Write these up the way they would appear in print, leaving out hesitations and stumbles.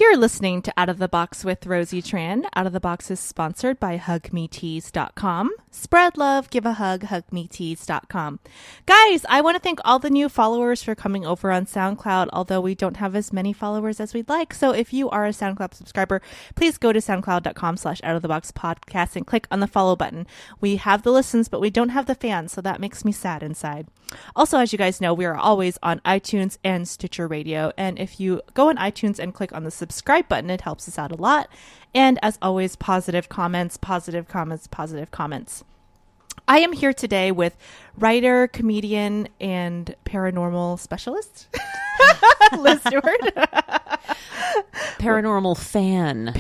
You're listening to Out of the Box with Rosie Tran. Out of the Box is sponsored by hugmetees.com. Spread love, give a hug, hugmetees.com. Guys, I want to thank all the new followers for coming over on SoundCloud, although we don't have as many followers as we'd like. So if you are a SoundCloud subscriber, please go to soundcloud.com/outoftheboxpodcast and click on the follow button. We have the listens, but we don't have the fans, so that makes me sad inside. Also, as you guys know, we are always on iTunes and Stitcher Radio. And if you go on iTunes and click on the subscribe button, it helps us out a lot. And as always, positive comments, positive comments, positive comments. I am here today with writer, comedian, and paranormal specialist, Liz Stewart. Paranormal fan.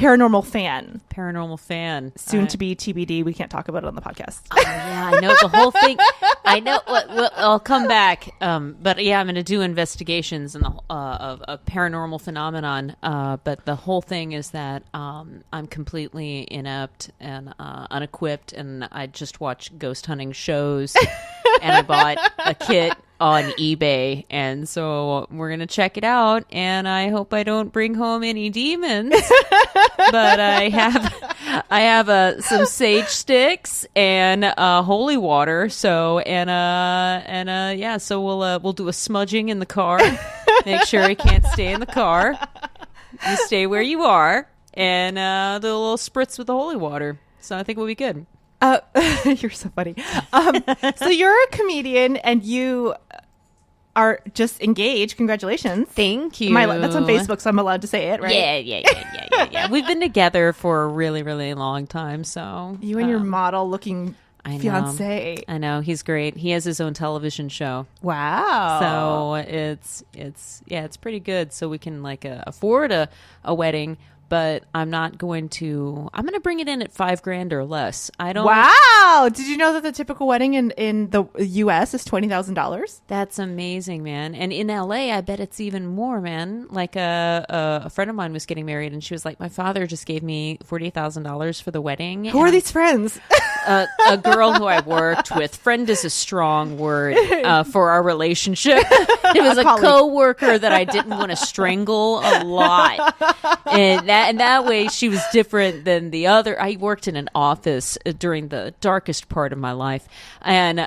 Soon to be TBD. We can't talk about it on the podcast. Oh, yeah, I know the whole thing. I know. I'll come back. But yeah, I'm going to do investigations of a paranormal phenomenon. But the whole thing is that I'm completely inept and unequipped, and I just watch ghost hunting shows. And I bought a kit on eBay, and so we're gonna check it out, and I hope I don't bring home any demons. But I have some sage sticks and holy water. So so we'll do a smudging in the car. Make sure he can't stay in the car. You stay where you are, and do a little spritz with the holy water. So I think we'll be good. You're so funny. So you're a comedian and you are just engaged. Congratulations. Thank you. That's on Facebook, so I'm allowed to say it, right? Yeah. We've been together for a really, really long time. So you and your model-looking fiance. I know. He's great. He has his own television show. Wow. So it's pretty good. So we can afford a wedding. But I'm going to bring it in at $5,000 or less. Wow. Did you know that the typical wedding in the US is $20,000? That's amazing, man. And in LA, I bet it's even more, man. Like a friend of mine was getting married, and she was like, my father just gave me $40,000 for the wedding. Who are these friends? A girl who I worked with. Friend is a strong word for our relationship. It was a co-worker that I didn't want to strangle a lot. And that way she was different than the other. I worked in an office during the darkest part of my life. And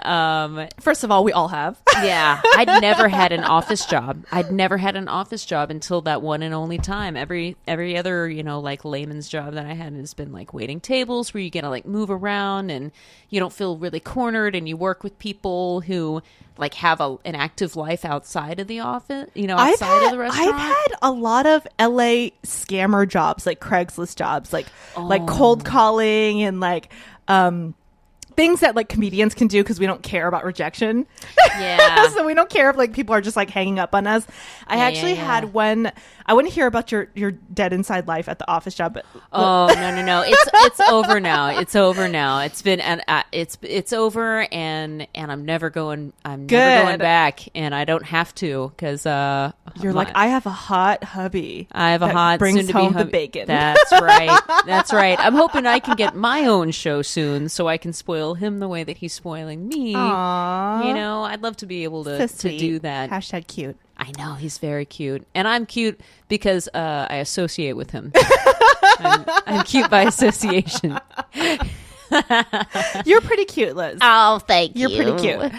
first of all, we all have. Yeah. I'd never had an office job. Until that one and only time. Every other, layman's job that I had has been waiting tables where you get to move around and you don't feel really cornered, and you work with people who have an active life outside of the office, outside of the restaurant. I've had a lot of LA scammer jobs, like Craigslist jobs, like cold calling and things that comedians can do because we don't care about rejection. Yeah. So we don't care if people are just hanging up on us. I actually had one. I want to hear about your dead inside life at the office job. But no. It's over now. It's over now. It's been it's over, and I'm never going back, and I don't have to because you're I have a hot hubby. I have a hot brings home the bacon. That's right. That's right. I'm hoping I can get my own show soon so I can spoil him the way that he's spoiling me. Aww. I'd love to be able to do that. Hashtag cute. I know, he's very cute. And I'm cute because I associate with him. I'm cute by association. You're pretty cute, Liz. Oh, thank you. You're pretty cute.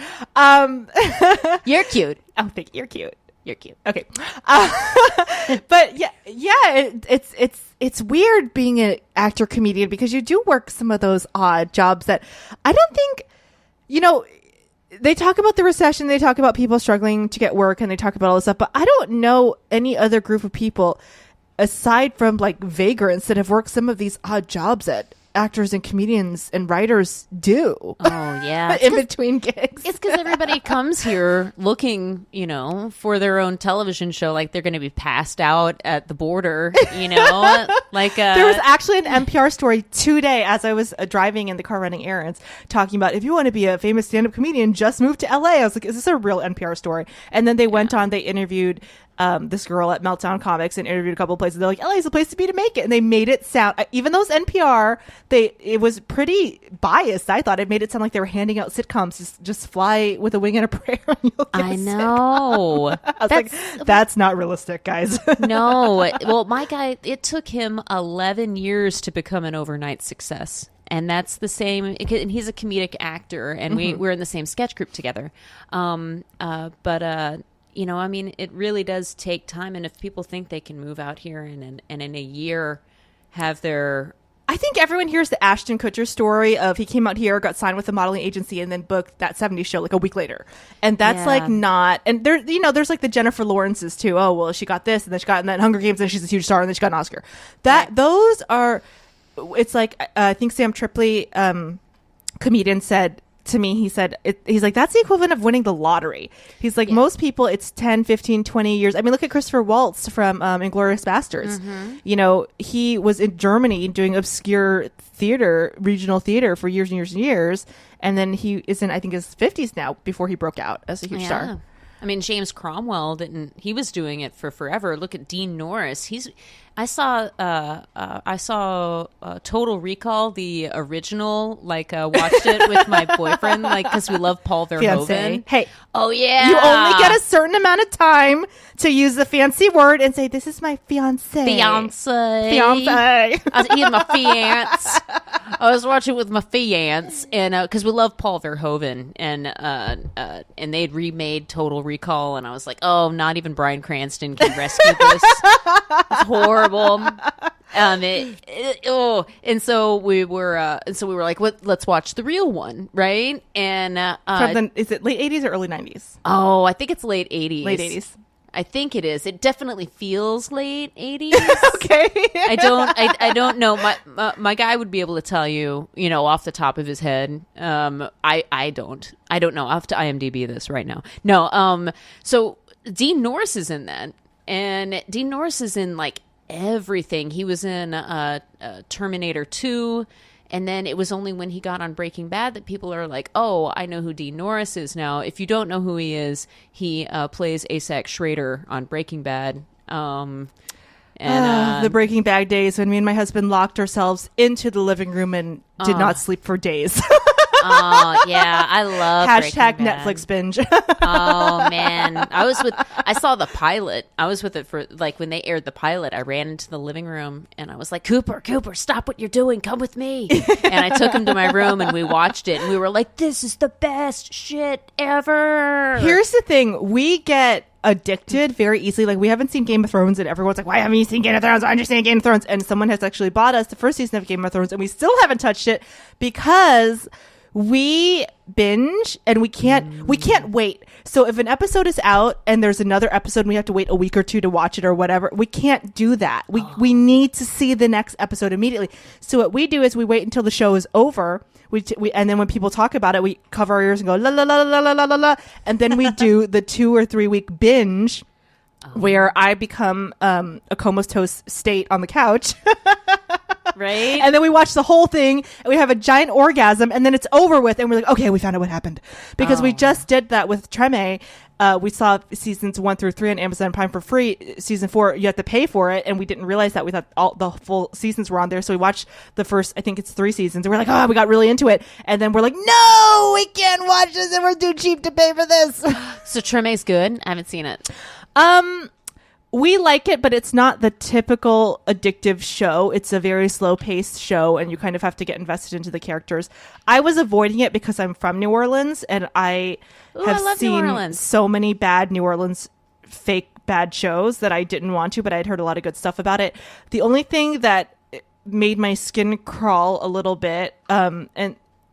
You're cute. Oh, thank you. You're cute. You're cute. Okay. But it's weird being an actor comedian because you do work some of those odd jobs that I don't think, they talk about the recession, they talk about people struggling to get work, and they talk about all this stuff, but I don't know any other group of people aside from vagrants that have worked some of these odd jobs that actors and comedians and writers do. Oh, yeah. In between gigs. It's because everybody comes here looking, for their own television show, they're going to be passed out at the border, There was actually an NPR story today as I was driving in the car running errands talking about if you want to be a famous stand-up comedian, just move to LA. I was like, is this a real NPR story? And then they went on, they interviewed this girl at Meltdown Comics and interviewed a couple of places. They're like, LA's the place to be to make it. And they made it sound, even though it's NPR, it was pretty biased. I thought it made it sound like they were handing out sitcoms. Just fly with a wing and a prayer. And you'll get I know. I was like, that's not realistic, guys. No. Well, my guy, it took him 11 years to become an overnight success. And that's the same. And he's a comedic actor, and we're in the same sketch group together. You know, I mean, it really does take time. And if people think they can move out here and in a year have their... I think everyone hears the Ashton Kutcher story of he came out here, got signed with a modeling agency, and then booked that 70s show like a week later. And that's like not... And there, you know, there's like the Jennifer Lawrences too. Oh, well, she got this, and then she got in that Hunger Games, and she's a huge star, and then she got an Oscar. Those are... It's like, I think Sam Tripoli, comedian, said to me, he's like, that's the equivalent of winning the lottery. He's like, most people, it's 10, 15, 20 years. I mean, look at Christopher Waltz from Inglourious Basterds. You know, he was in Germany doing obscure theater, regional theater for years and years and years. And then he is in, I think, his 50s now befw he broke out as a huge star. I mean, James Cromwell he was doing it for forever. Look at Dean Norris. I saw Total Recall, the original, watched it with my boyfriend, because we love Paul Verhoeven. Fiancé. Hey. Oh, yeah. You only get a certain amount of time to use the fancy word and say, this is my fiancé. Fiancé. I was eating my fiance. I was watching with my fiance, and because we love Paul Verhoeven, and they'd remade Total Recall, and I was like, oh, not even Bryan Cranston can rescue this. It's horrible. And so we were like, let's watch the real one, right? And is it late 80s or early 90s? Oh, I think it's late 80s. Late 80s. I think it is. It definitely feels late 80s. Okay. I don't know. My guy would be able to tell you, off the top of his head. I don't know. I'll have to IMDb this right now. No. So Dean Norris is in that, and Dean Norris is in everything. He was in Terminator 2. And then it was only when he got on Breaking Bad that people are like, oh, I know who Dean Norris is now. If you don't know who he is, he plays Isaac Schrader on Breaking Bad. The Breaking Bad days when me and my husband locked ourselves into the living room and did not sleep for days. Oh, yeah. I love Hashtag Netflix binge. Oh, man. I saw the pilot. I was with it for, when they aired the pilot, I ran into the living room and I was like, Cooper, stop what you're doing. Come with me. And I took him to my room and we watched it. And we were like, this is the best shit ever. Here's the thing. We get addicted very easily. We haven't seen Game of Thrones and everyone's like, why haven't you seen Game of Thrones? I understand Game of Thrones. And someone has actually bought us the first season of Game of Thrones and we still haven't touched it because we binge and we can't wait. So if an episode is out and there's another episode and we have to wait a week or two to watch it or whatever, we can't do that. We need to see the next episode immediately. So what we do is we wait until the show is over. And then when people talk about it, we cover our ears and go la la la la la la la la, and then we do the 2 or 3 week binge where I become a comatose state on the couch. Right. And then we watch the whole thing and we have a giant orgasm and then it's over with and we're like, okay, we found out what happened. Because we just did that with Treme. We saw seasons 1 through 3 on Amazon Prime for free. Season 4, you have to pay for it. And we didn't realize that. We thought all the full seasons were on there. So we watched the first, I think it's 3 seasons. And we're like, oh, we got really into it. And then we're like, no, we can't watch this and we're too cheap to pay for this. So Treme's good? I haven't seen it. We like it, but it's not the typical addictive show. It's a very slow-paced show, and you kind of have to get invested into the characters. I was avoiding it because I'm from New Orleans, and I have seen so many bad New Orleans fake bad shows that I didn't want to, but I'd heard a lot of good stuff about it. The only thing that made my skin crawl a little bit, and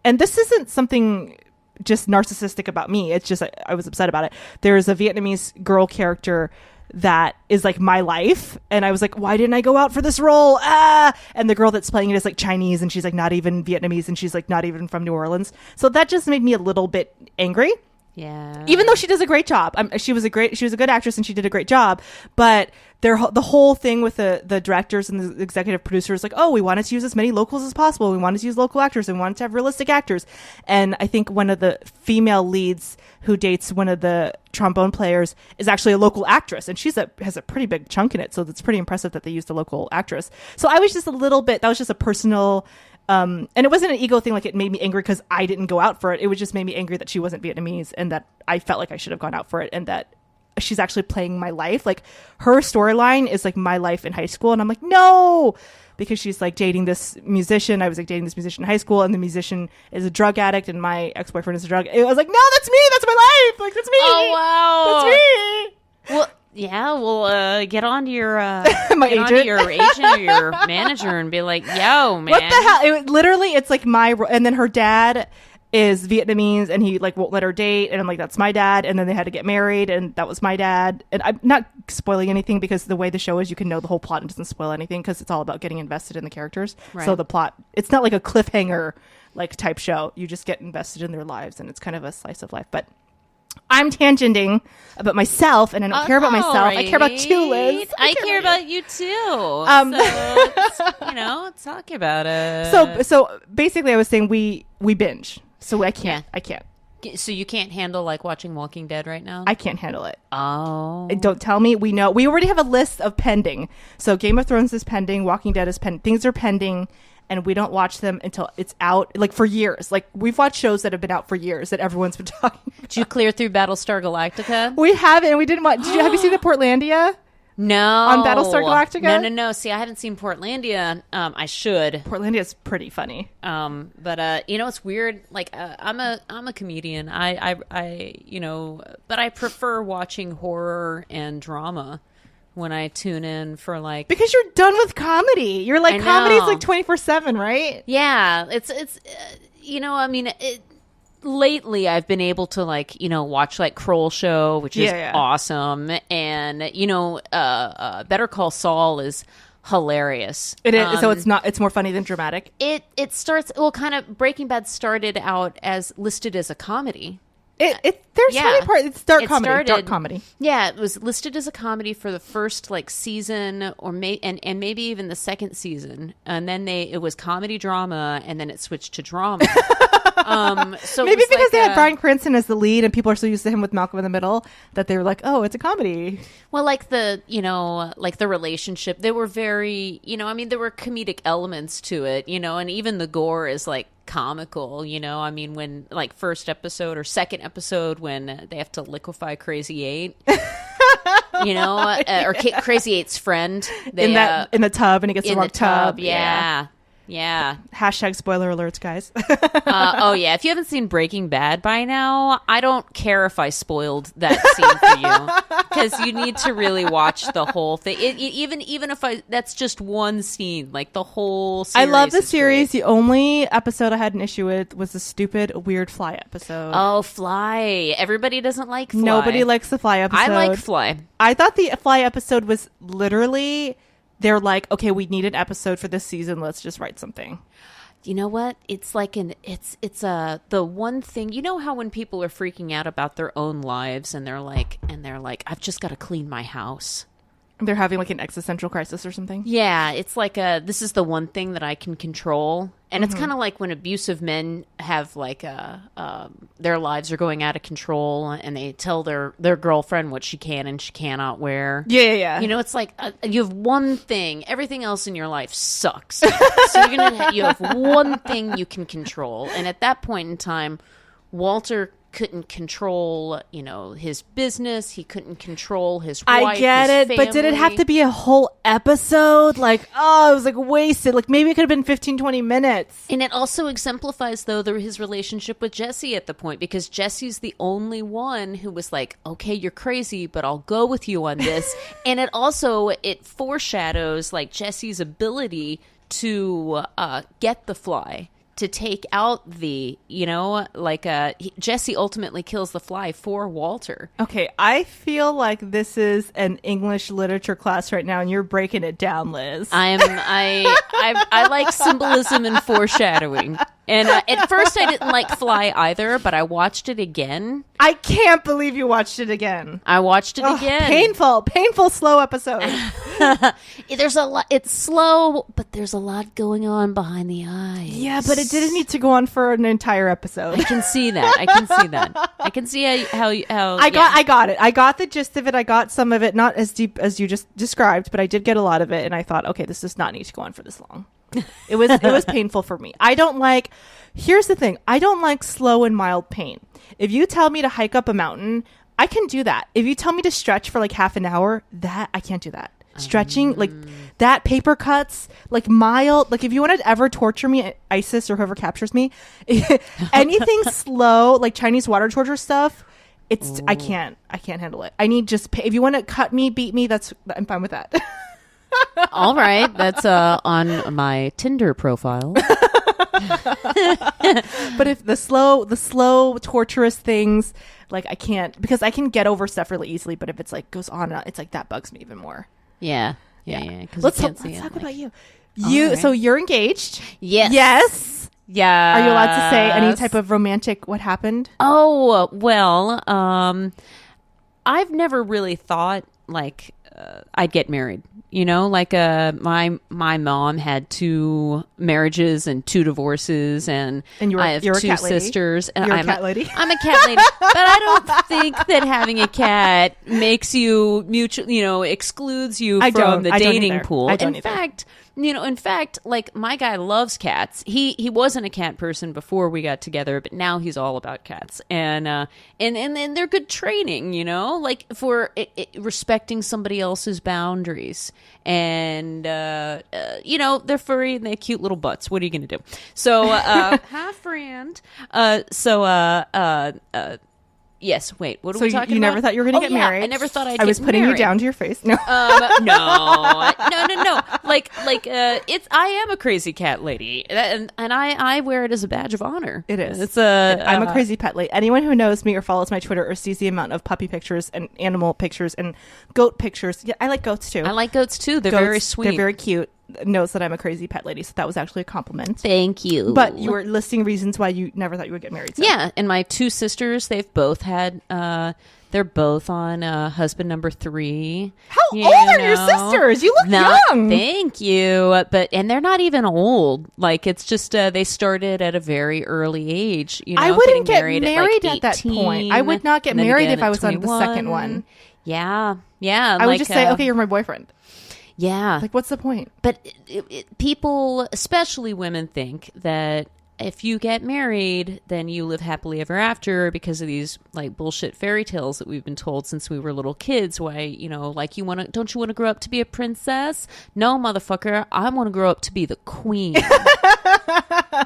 this isn't something just narcissistic about me. It's just I was upset about it. There's a Vietnamese girl character that is my life, and I was like, why didn't I go out for this role? And the girl that's playing it is Chinese, and she's not even Vietnamese, and she's not even from New Orleans. So that just made me a little bit angry. Yeah. Even though she does a great job. She was a good actress and she did a great job. But the whole thing with the directors and the executive producers, like, oh, we wanted to use as many locals as possible. We wanted to use local actors and we wanted to have realistic actors. And I think one of the female leads who dates one of the trombone players is actually a local actress. And she has a pretty big chunk in it. So it's pretty impressive that they used a local actress. So I was just a little bit, that was just a personal... and it wasn't an ego thing, like it made me angry because I didn't go out for it. It would just made me angry that she wasn't Vietnamese and that I felt like I should have gone out for it and that she's actually playing my life. Like her storyline is like my life in high school. And I'm like, no, because she's like dating this musician. I was like dating this musician in high school and the musician is a drug addict and my ex-boyfriend is a drug. I was like, no, that's me. That's my life. Like, that's me. Oh, wow. That's me. Well, yeah, well, get on to your your agent or your manager and be like, "Yo, man, what the hell?" Literally, it's like and then her dad is Vietnamese, and he like won't let her date, and I'm like, "That's my dad." And then they had to get married, and that was my dad. And I'm not spoiling anything because the way the show is, you can know the whole plot and it doesn't spoil anything because it's all about getting invested in the characters. Right. So the plot, it's not like a cliffhanger like type show. You just get invested in their lives, and it's kind of a slice of life, but. I'm tangenting about myself, and I don't care about myself. Right. I care about you, Liz. I care about you too. So let's talk about it. So basically, I was saying we binge. So I can't. Yeah. I can't. So you can't handle like watching Walking Dead right now? I can't handle it. Oh. Don't tell me. We know. We already have a list of pending. So Game of Thrones is pending. Walking Dead is pending. Things are pending. And we don't watch them until it's out, like for years. Like we've watched shows that have been out for years that everyone's been talking about. Did you clear through Battlestar Galactica? We haven't. We didn't watch. Have you seen the Portlandia? No. On Battlestar Galactica? No. See, I hadn't seen Portlandia. I should. Portlandia is pretty funny. But it's weird. Like I'm a comedian. But I prefer watching horror and drama. When I tune in for like, because you're done with comedy. You're like, comedy's like 24/7, right? Yeah, it's lately I've been able to like watch like Kroll Show, which is awesome, and Better Call Saul is hilarious. It is. So it's more funny than dramatic. It starts kind of. Breaking Bad started out as listed as a comedy. There's funny part. It's dark comedy. Yeah, it was listed as a comedy for the first like season, or and maybe even the second season, and then it was comedy drama, and then it switched to drama. So maybe because they had Bryan Cranston as the lead, and people are so used to him with Malcolm in the Middle that they were like, oh, it's a comedy. Well, like the relationship, they were very there were comedic elements to it, and even the gore is like comical, when like first episode or second episode when they have to liquefy Crazy 8 or Crazy 8's friend in the tub, and he gets the wrong tub. Yeah. Hashtag spoiler alerts, guys. Oh yeah, if you haven't seen Breaking Bad by now, I don't care if I spoiled that scene for you, because you need to really watch the whole thing. Even if that's just one scene, like the whole series. I love the series. Great. The only episode I had an issue with was the stupid weird Fly episode. Oh, Fly! Everybody doesn't like Fly. Nobody likes the Fly episode. I like Fly. I thought the Fly episode was literally. They're like, okay, we need an episode for this season. Let's just write something. You know what? It's like the one thing, how when people are freaking out about their own lives and they're like, I've just got to clean my house. They're having like an existential crisis or something. Yeah. It's like this is the one thing that I can control. And it's kind of like when abusive men have like their lives are going out of control and they tell their girlfriend what she can and she cannot wear. Yeah. It's like you have one thing. Everything else in your life sucks. So you have one thing you can control. And at that point in time, Walter couldn't control, his business. He couldn't control his wife. I get it, family. But did it have to be a whole episode? Like, it was like wasted. Like maybe it could have been 15, 20 minutes. And it also exemplifies, though, his relationship with Jesse at the point, because Jesse's the only one who was like, okay, you're crazy, but I'll go with you on this. And it foreshadows like Jesse's ability to get the Fly. To take out Jesse ultimately kills the Fly for Walter. Okay, I feel like this is an English literature class right now, and you're breaking it down, Liz. I like symbolism and foreshadowing, And at first I didn't like Fly either, but I watched it again. I can't believe you watched it again. I watched it again. Painful, slow episode. There's a lot. It's slow, but there's a lot going on behind the eyes. Yeah, but it didn't need to go on for an entire episode. I can see that. I can see how I got it. I got the gist of it. I got some of it, not as deep as you just described, but I did get a lot of it. And I thought, okay, this does not need to go on for this long. It was painful for me. Here's the thing. I don't like slow and mild pain. If you tell me to hike up a mountain, I can do that. If you tell me to stretch for like half an hour, that I can't do that. Stretching, like that, paper cuts, like mild, like if you want to ever torture me, ISIS or whoever captures me, anything slow, like Chinese water torture stuff, I can't handle it. I need if you want to cut me, beat me, I'm fine with that. All right, that's on my Tinder profile. But if the slow torturous things, like I can't, because I can get over stuff really easily. But if it's like goes on, it's like that bugs me even more. Yeah. Let's talk about you. Right. So you're engaged. Yes. Yeah. Are you allowed to say any type of romantic what happened? Oh, well, I've never really thought like I'd get married. You know, like my mom had 2 marriages and 2 divorces, and I have 2 sisters. And you're a cat lady. I'm a cat lady, but I don't think that having a cat makes you excludes you from the dating pool. In fact, like my guy loves cats. He wasn't a cat person before we got together, but now he's all about cats. And they're good training, like for respecting somebody else's boundaries. And they're furry and they have cute little butts. What are you going to do? So hi friend. Yes. Wait. What are we talking about? So you never thought you were going to get married? I never thought I'd get married. I was putting you down to your face. No. No. Like I am a crazy cat lady, and I wear it as a badge of honor. It is. I'm a crazy pet lady. Anyone who knows me or follows my Twitter or sees the amount of puppy pictures and animal pictures and goat pictures. Yeah, I like goats too. They're very sweet. They're very cute. Knows that I'm a crazy pet lady, so that was actually a compliment. Thank you. But you were listing reasons why you never thought you would get married. So. Yeah, and my 2 sisters, they've both had they're both on husband number 3. How old are your sisters? You look young. Thank you. And they're not even old. Like it's just they started at a very early age. I wouldn't get married at that point. I would not get married if I was 21. On the second one. Yeah. I would just say, okay, you're my boyfriend. Yeah. Like, what's the point? But people, especially women, think that if you get married, then you live happily ever after because of these like bullshit fairy tales that we've been told since we were little kids. Why, like don't you want to grow up to be a princess? No, motherfucker. I want to grow up to be the queen.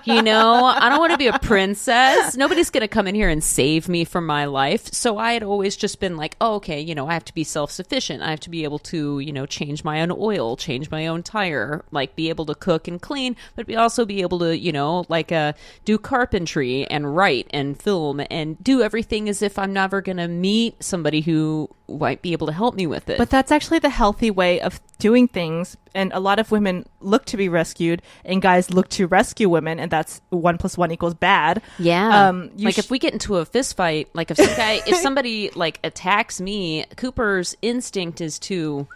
I don't want to be a princess. Nobody's going to come in here and save me from my life. So I had always just been like, oh, okay, I have to be self-sufficient. I have to be able to, change my own oil, change my own tire, like be able to cook and clean, but also be able to, do carpentry and write and film and do everything as if I'm never going to meet somebody who might be able to help me with it. But that's actually the healthy way of doing things. And a lot of women look to be rescued and guys look to rescue women. And that's 1 + 1 = bad. Yeah. If we get into a fist fight, like if somebody like attacks me, Cooper's instinct is to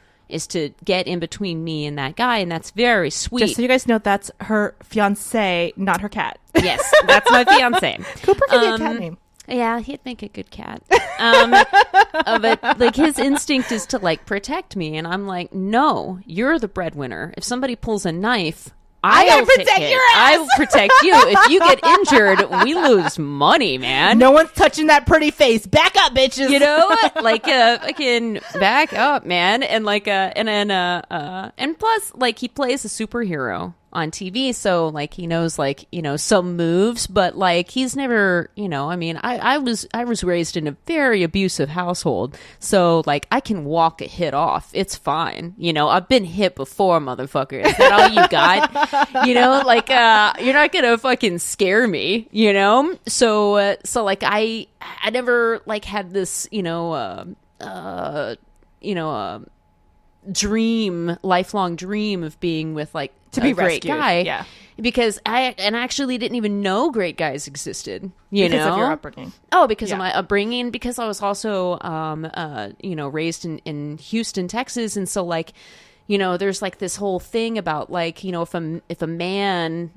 get in between me and that guy, and that's very sweet. Just so you guys know, that's her fiance, not her cat. Yes, that's my fiance. Cooper could be a cat name. Yeah, he'd make a good cat. But like his instinct is to like protect me, and I'm like, no, you're the breadwinner. If somebody pulls a knife, I'll protect your ass. I will protect you. If you get injured, we lose money, man. No one's touching that pretty face. Back up, bitches. Fucking back up, man. And and plus, like he plays a superhero on TV, so like he knows some moves, but like he's never, I was raised in a very abusive household, so like I can walk a hit off. It's fine. I've been hit before, motherfucker. Is that all you got? You're not gonna fucking scare me, so like I never like had this, lifelong dream of being with like to be a great rescued. guy. Yeah. Because I actually didn't even know great guys existed. Because of your upbringing. Oh, because of my upbringing. Because I was also, raised in Houston, Texas, and so like, there's like this whole thing about like, if a man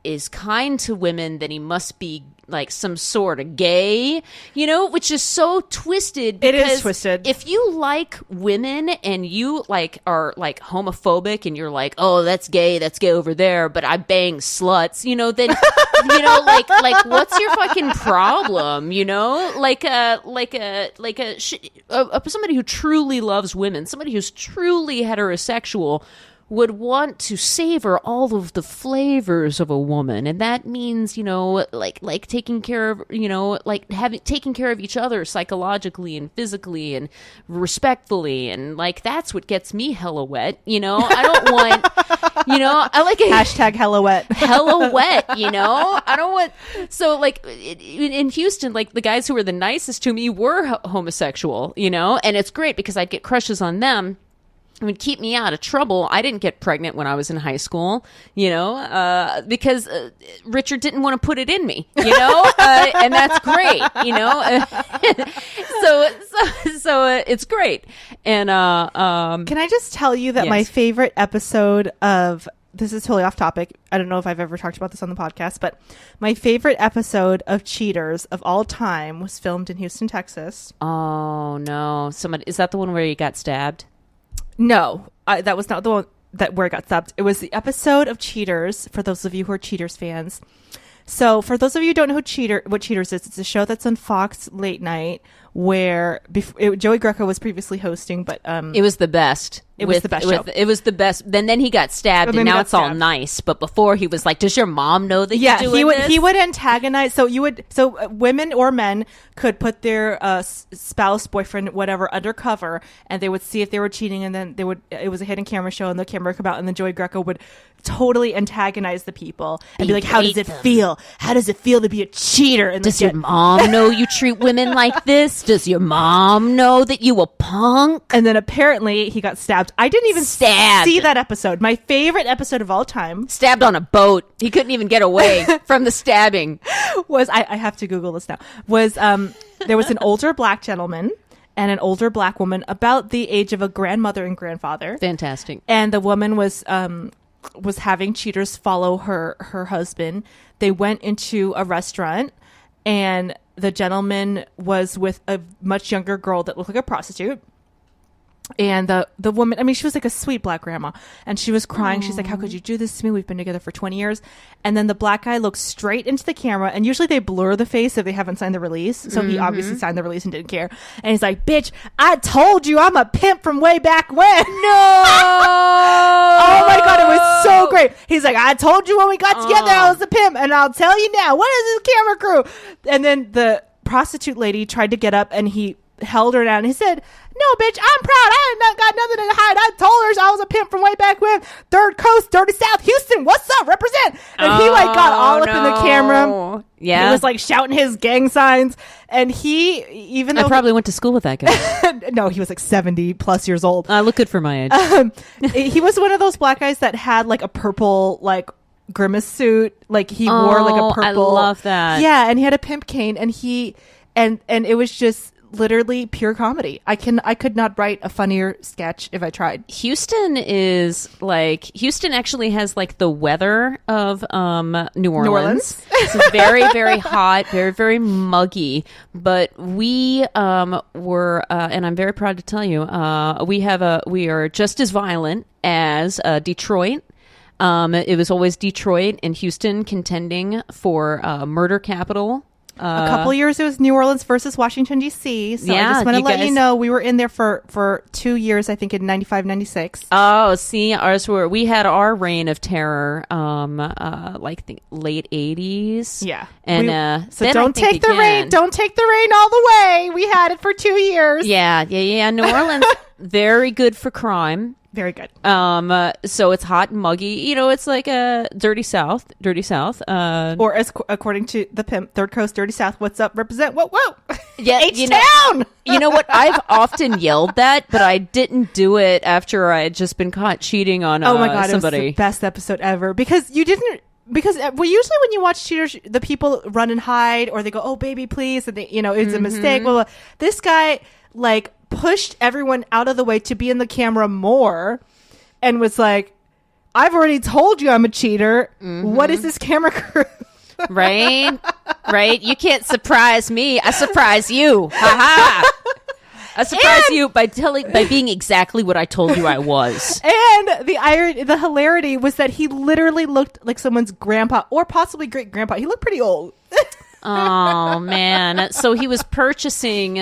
is kind to women, then he must be like some sort of gay, which is so twisted. It is twisted. If you like women and you like are like homophobic and you're like, oh, that's gay over there, but I bang sluts, then like what's your fucking problem? Somebody who truly loves women, somebody who's truly heterosexual would want to savor all of the flavors of a woman, and that means like taking care of taking care of each other psychologically and physically and respectfully, and like that's what gets me hella wet. I don't want I like a hashtag hella wet. Hella wet. I don't want. So like in Houston, like the guys who were the nicest to me were homosexual, and it's great because I'd get crushes on them. It would keep me out of trouble. I didn't get pregnant when I was in high school, because Richard didn't want to put it in me, and that's great, so it's great. And can I just tell you that my favorite episode of this is totally off topic. I don't know if I've ever talked about this on the podcast, but my favorite episode of Cheaters of all time was filmed in Houston, Texas. Oh no! Is that the one where you got stabbed? No, that was not the one where it got subbed. It was the episode of Cheaters, for those of you who are Cheaters fans. So for those of you who don't know what Cheaters is, it's a show that's on Fox late night where Joey Greco was previously hosting, but it was the best. It was the best show. It was the best. Then he got stabbed, and now it's all nice. But before he was like, "Does your mom know that you're doing this?" He would antagonize. So women or men could put their spouse, boyfriend, whatever, undercover, and they would see if they were cheating, and then it was a hidden camera show, and the camera would come out, and then Joey Greco would totally antagonize the people and be like, "How does it feel? How does it feel to be a cheater?" And does your mom know you treat women like this? Does your mom know that you a punk? And then apparently he got stabbed. I didn't even see that episode. My favorite episode of all time. Stabbed on a boat. He couldn't even get away from the stabbing. Was I have to Google this now. Was there was an older black gentleman and an older black woman about the age of a grandmother and grandfather. Fantastic. And the woman was having cheaters follow her husband. They went into a restaurant, and the gentleman was with a much younger girl that looked like a prostitute. And the woman, I mean, she was like a sweet black grandma, and she was crying. She's like, "How could you do this to me? We've been together for 20 years. And then the black guy looks straight into the camera, and usually they blur the face if they haven't signed the release. So he obviously signed the release and didn't care. And he's like, "Bitch, I told you I'm a pimp from way back when." No! Oh my God, it was so great. He's like, "I told you when we got together I was a pimp, and I'll tell you now. What is this camera crew?" And then the prostitute lady tried to get up, and he held her down, and he said, "No, bitch, I'm proud. I ain't got nothing to hide. I told her I was a pimp from way back when. Third Coast, Dirty South, Houston. What's up? Represent." And he like got all up in the camera. Yeah. He was like shouting his gang signs. And even though I probably went to school with that guy. No, he was like 70 plus years old. I look good for my age. He was one of those black guys that had like a purple, like, grimace suit. Like he wore like a purple. I love that. Yeah. And he had a pimp cane, and and it was just literally pure comedy. I could not write a funnier sketch if I tried. Houston actually has like the weather of New Orleans. It's very, very hot, very, very muggy. But we were, and I'm very proud to tell you, we are just as violent as Detroit. It was always Detroit and Houston contending for murder capital. A couple of years it was New Orleans versus Washington, D.C. So yeah, I just want to let you know we were in there for 2 years, I think in 95, 96. Oh, see, we had our reign of terror, like the late 80s. Yeah. And so don't take the rain. Don't take the rain all the way. We had it for 2 years. Yeah. New Orleans, very good for crime. Very good. So it's hot and muggy. You know, it's like a dirty South. Or as according to the pimp, Third Coast, dirty South. What's up? Represent. Whoa. Yeah, H-Town! You know what? I've often yelled that, but I didn't do it after I had just been caught cheating on oh my God, somebody. It was the best episode ever. Because you didn't... Because well, usually when you watch cheaters, the people run and hide, or they go, "Oh, baby, please," and they, it's a mistake. Blah, blah. This guy like pushed everyone out of the way to be in the camera more, and was like, "I've already told you I'm a cheater. What is this camera crew?" Right? You can't surprise me. I surprise you. Ha ha. I surprised you by being exactly what I told you I was. And the hilarity was that he literally looked like someone's grandpa or possibly great grandpa. He looked pretty old. Oh man! So he was purchasing.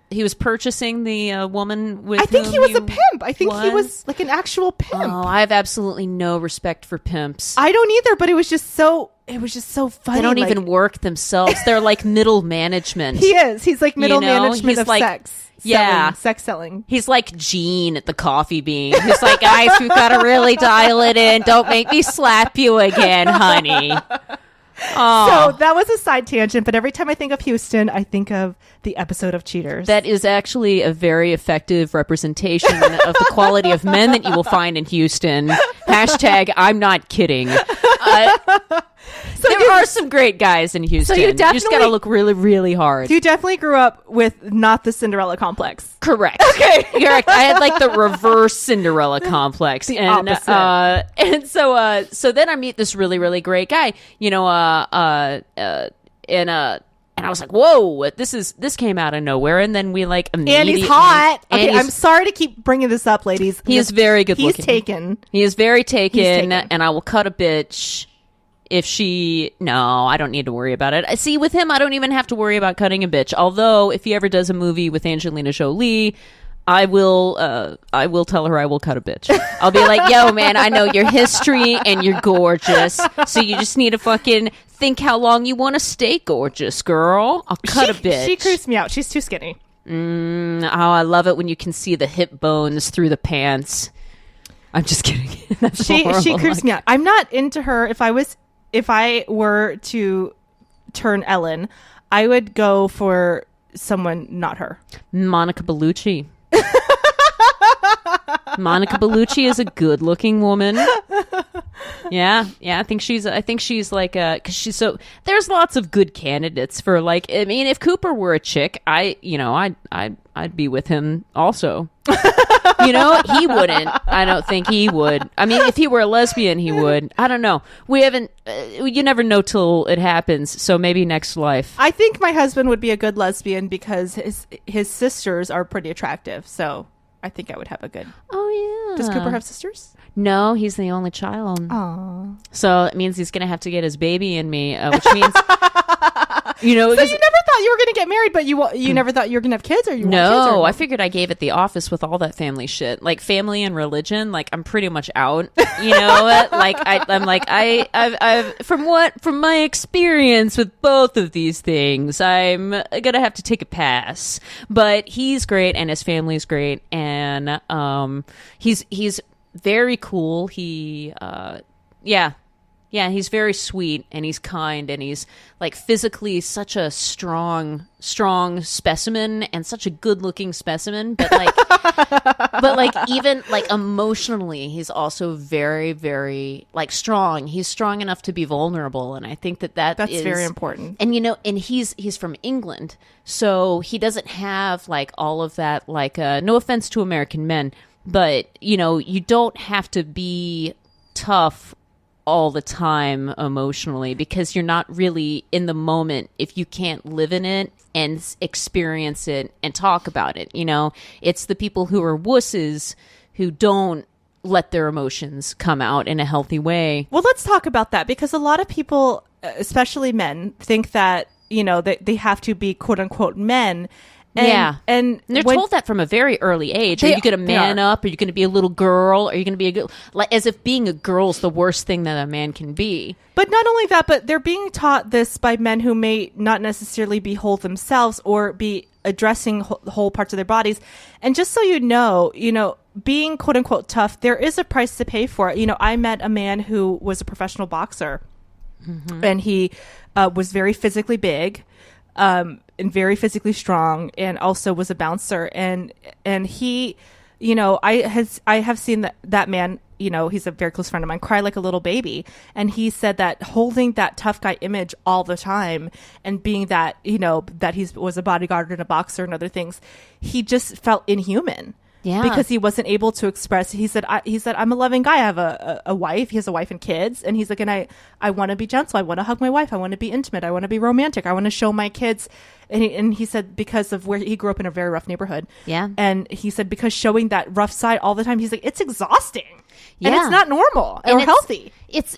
He was purchasing the woman with. I think he was a pimp. I think he was like an actual pimp. Oh, I have absolutely no respect for pimps. I don't either. But it was just so. It was just so funny. They don't even work themselves. They're like middle management. He is. He's like middle management He's of like, sex. Yeah. Sex selling. He's like Gene at the Coffee Bean. He's like, guys, we've got to really dial it in. Don't make me slap you again, honey. Oh. So that was a side tangent, but every time I think of Houston, I think of the episode of Cheaters. That is actually a very effective representation of the quality of men that you will find in Houston. Hashtag, I'm not kidding. There are some great guys in Houston. So you just got to look really, really hard. You definitely grew up with not the Cinderella complex. Correct. Okay. Correct. I had like the reverse Cinderella complex. The and opposite. And so then I meet this really, really great guy, and I was like, whoa, this came out of nowhere. And then we like immediately. And he's hot. Okay, I'm sorry to keep bringing this up, ladies. He is very good looking. He's taken. He is very taken. And I will cut a bitch if she. No, I don't need to worry about it. See, with him, I don't even have to worry about cutting a bitch. Although, if he ever does a movie with Angelina Jolie, I will tell her I will cut a bitch. I'll be like, yo, man, I know your history and you're gorgeous. So you just need to fucking think how long you want to stay gorgeous, girl. I'll cut a bitch. She creeps me out. She's too skinny. Oh, I love it when you can see the hip bones through the pants. I'm just kidding. She creeps me out. I'm not into her. If I were to turn Ellen, I would go for someone not her. Monica Bellucci. Monica Bellucci is a good-looking woman. Yeah. I think she's like because she's so. There's lots of good candidates for like. I mean, if Cooper were a chick, I'd be with him also. He wouldn't. I don't think he would. I mean, if he were a lesbian, he would. I don't know. We haven't. You never know till it happens. So maybe next life. I think my husband would be a good lesbian because his sisters are pretty attractive. So I think I would have a good. Oh yeah. Does Cooper have sisters? No, he's the only child. Aww. So it means he's gonna have to get his baby in me, which means. So you never thought you were going to get married, but you never thought you were going to have kids, or you want kids? No, I figured I gave it the office with all that family shit, like family and religion. Like I'm pretty much out. Like I'm like I've from my experience with both of these things, I'm gonna have to take a pass. But he's great, and his family's great, and he's very cool. Yeah, he's very sweet and he's kind and he's like physically such a strong specimen and such a good-looking specimen, but like even like emotionally he's also very, very like strong. He's strong enough to be vulnerable, and I think that's is very important. And and he's from England, so he doesn't have like all of that like no offense to American men, but you don't have to be tough all the time emotionally because you're not really in the moment if you can't live in it and experience it and talk about it. It's the people who are wusses who don't let their emotions come out in a healthy way. Well, let's talk about that because a lot of people, especially men, think that they have to be quote unquote men. And they're told that from a very early age. Are you going to man up? Are you going to be a little girl? Are you going to be a girl? Like, as if being a girl is the worst thing that a man can be. But not only that, but they're being taught this by men who may not necessarily be whole themselves or be addressing whole parts of their bodies. And just so you know, being quote unquote tough, there is a price to pay for it. I met a man who was a professional boxer, and he was very physically big, and very physically strong, and also was a bouncer. And he, I have seen that man, he's a very close friend of mine, cry like a little baby. And he said that holding that tough guy image all the time and being that, that he was a bodyguard and a boxer and other things, he just felt inhuman. Yeah. Because he wasn't able to express. He said, I'm a loving guy. I have a wife. He has a wife and kids. And he's like, and I want to be gentle. I want to hug my wife. I want to be intimate. I want to be romantic. I want to show my kids. And he said, because of where he grew up in a very rough neighborhood. Yeah. And he said, because showing that rough side all the time, he's like, it's exhausting. Yeah. And it's not normal or healthy. It's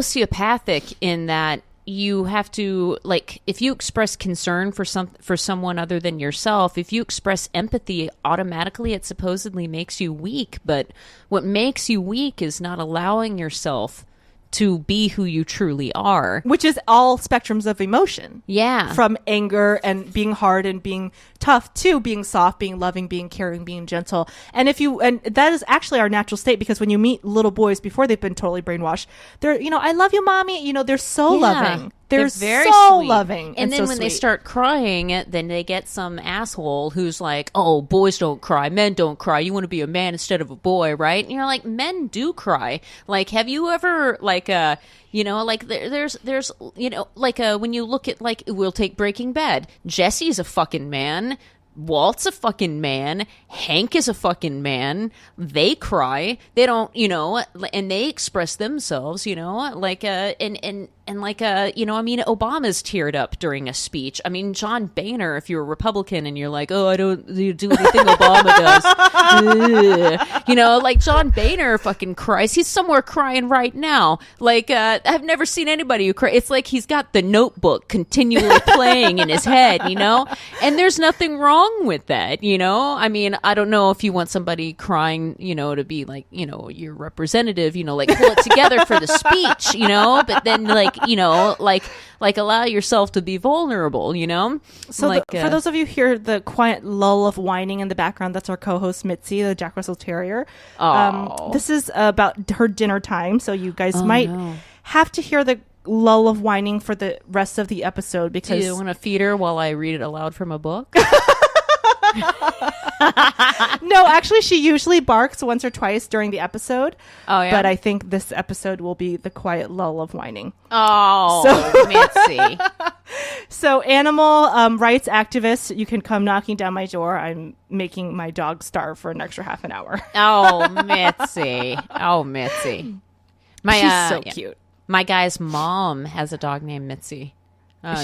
sociopathic in that you have to, like, if you express concern for someone other than yourself, if you express empathy, automatically it supposedly makes you weak. But what makes you weak is not allowing yourself to be who you truly are, which is all spectrums of emotion. Yeah. From anger and being hard and being tough to being soft, being loving, being caring, being gentle. And that is actually our natural state, because when you meet little boys before they've been totally brainwashed, they're, I love you, mommy. They're so loving. They're very so sweet. Loving. And then so when sweet. They start crying, then they get some asshole who's like, oh, boys don't cry. Men don't cry. You want to be a man instead of a boy, right? And you're like, men do cry. Like, have you ever, like, there's, when you look at, like, we'll take Breaking Bad. Jesse's a fucking man. Walt's a fucking man. Hank is a fucking man. They cry. They don't, and they express themselves, Obama's teared up during a speech. I mean, John Boehner, if you're a Republican and you're like, oh, I don't do anything Obama does. John Boehner fucking cries. He's somewhere crying right now. I've never seen anybody who cry. It's like he's got The Notebook continually playing in his head, and there's nothing wrong with that, I mean, I don't know if you want somebody crying, to be like, your representative, pull it together for the speech, but then allow yourself to be vulnerable, So for those of you who hear the quiet lull of whining in the background, that's our co-host Mitzi, the Jack Russell Terrier. This is about her dinner time, so you guys might have to hear the lull of whining for the rest of the episode, because do you want to feed her while I read it aloud from a book? No, actually, she usually barks once or twice during the episode. Oh, yeah. But I think this episode will be the quiet lull of whining. Oh, Mitzi. So, animal rights activists, you can come knocking down my door. I'm making my dog starve for an extra half an hour. Oh, Mitzi. Oh, Mitzi. She's so cute. My guy's mom has a dog named Mitzi.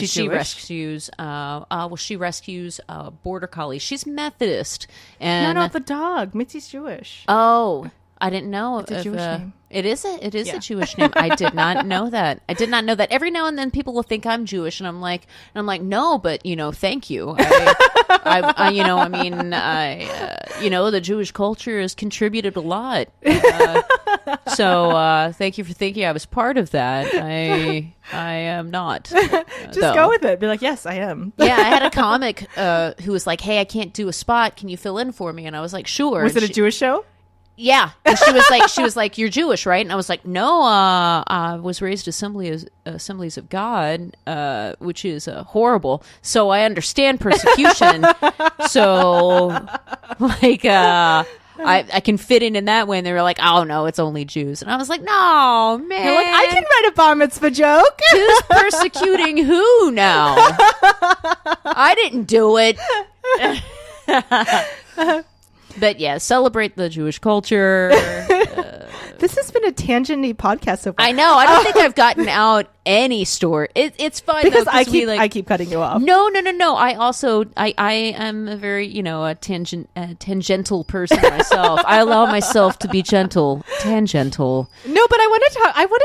She rescues border collies. She's Methodist. And no, the dog. Mitzi's Jewish. Oh, I didn't know. It's a Jewish name. It is a Jewish name. I did not know that. Every now and then people will think I'm Jewish, and I'm like, no, but thank you. The Jewish culture has contributed a lot. So thank you for thinking I was part of that. I am not. Just go with it. Be like, yes, I am. Yeah, I had a comic who was like, hey, I can't do a spot. Can you fill in for me? And I was like, sure. Was it a Jewish show? Yeah. And she was like, you're Jewish, right? And I was like, no, I was raised Assemblies of God, which is horrible. So I understand persecution. So I can fit in that way. And they were like, oh no, it's only Jews. And I was like, no, man. You're like, I can write a bar mitzvah joke. Who's persecuting who now? I didn't do it. But yeah, celebrate the Jewish culture. This has been a tangent-y podcast so far. I know. I don't think I've gotten out any story. It's fine because I keep cutting you off. No. I also I am a very a tangential person myself. I allow myself to be tangential. No, but I want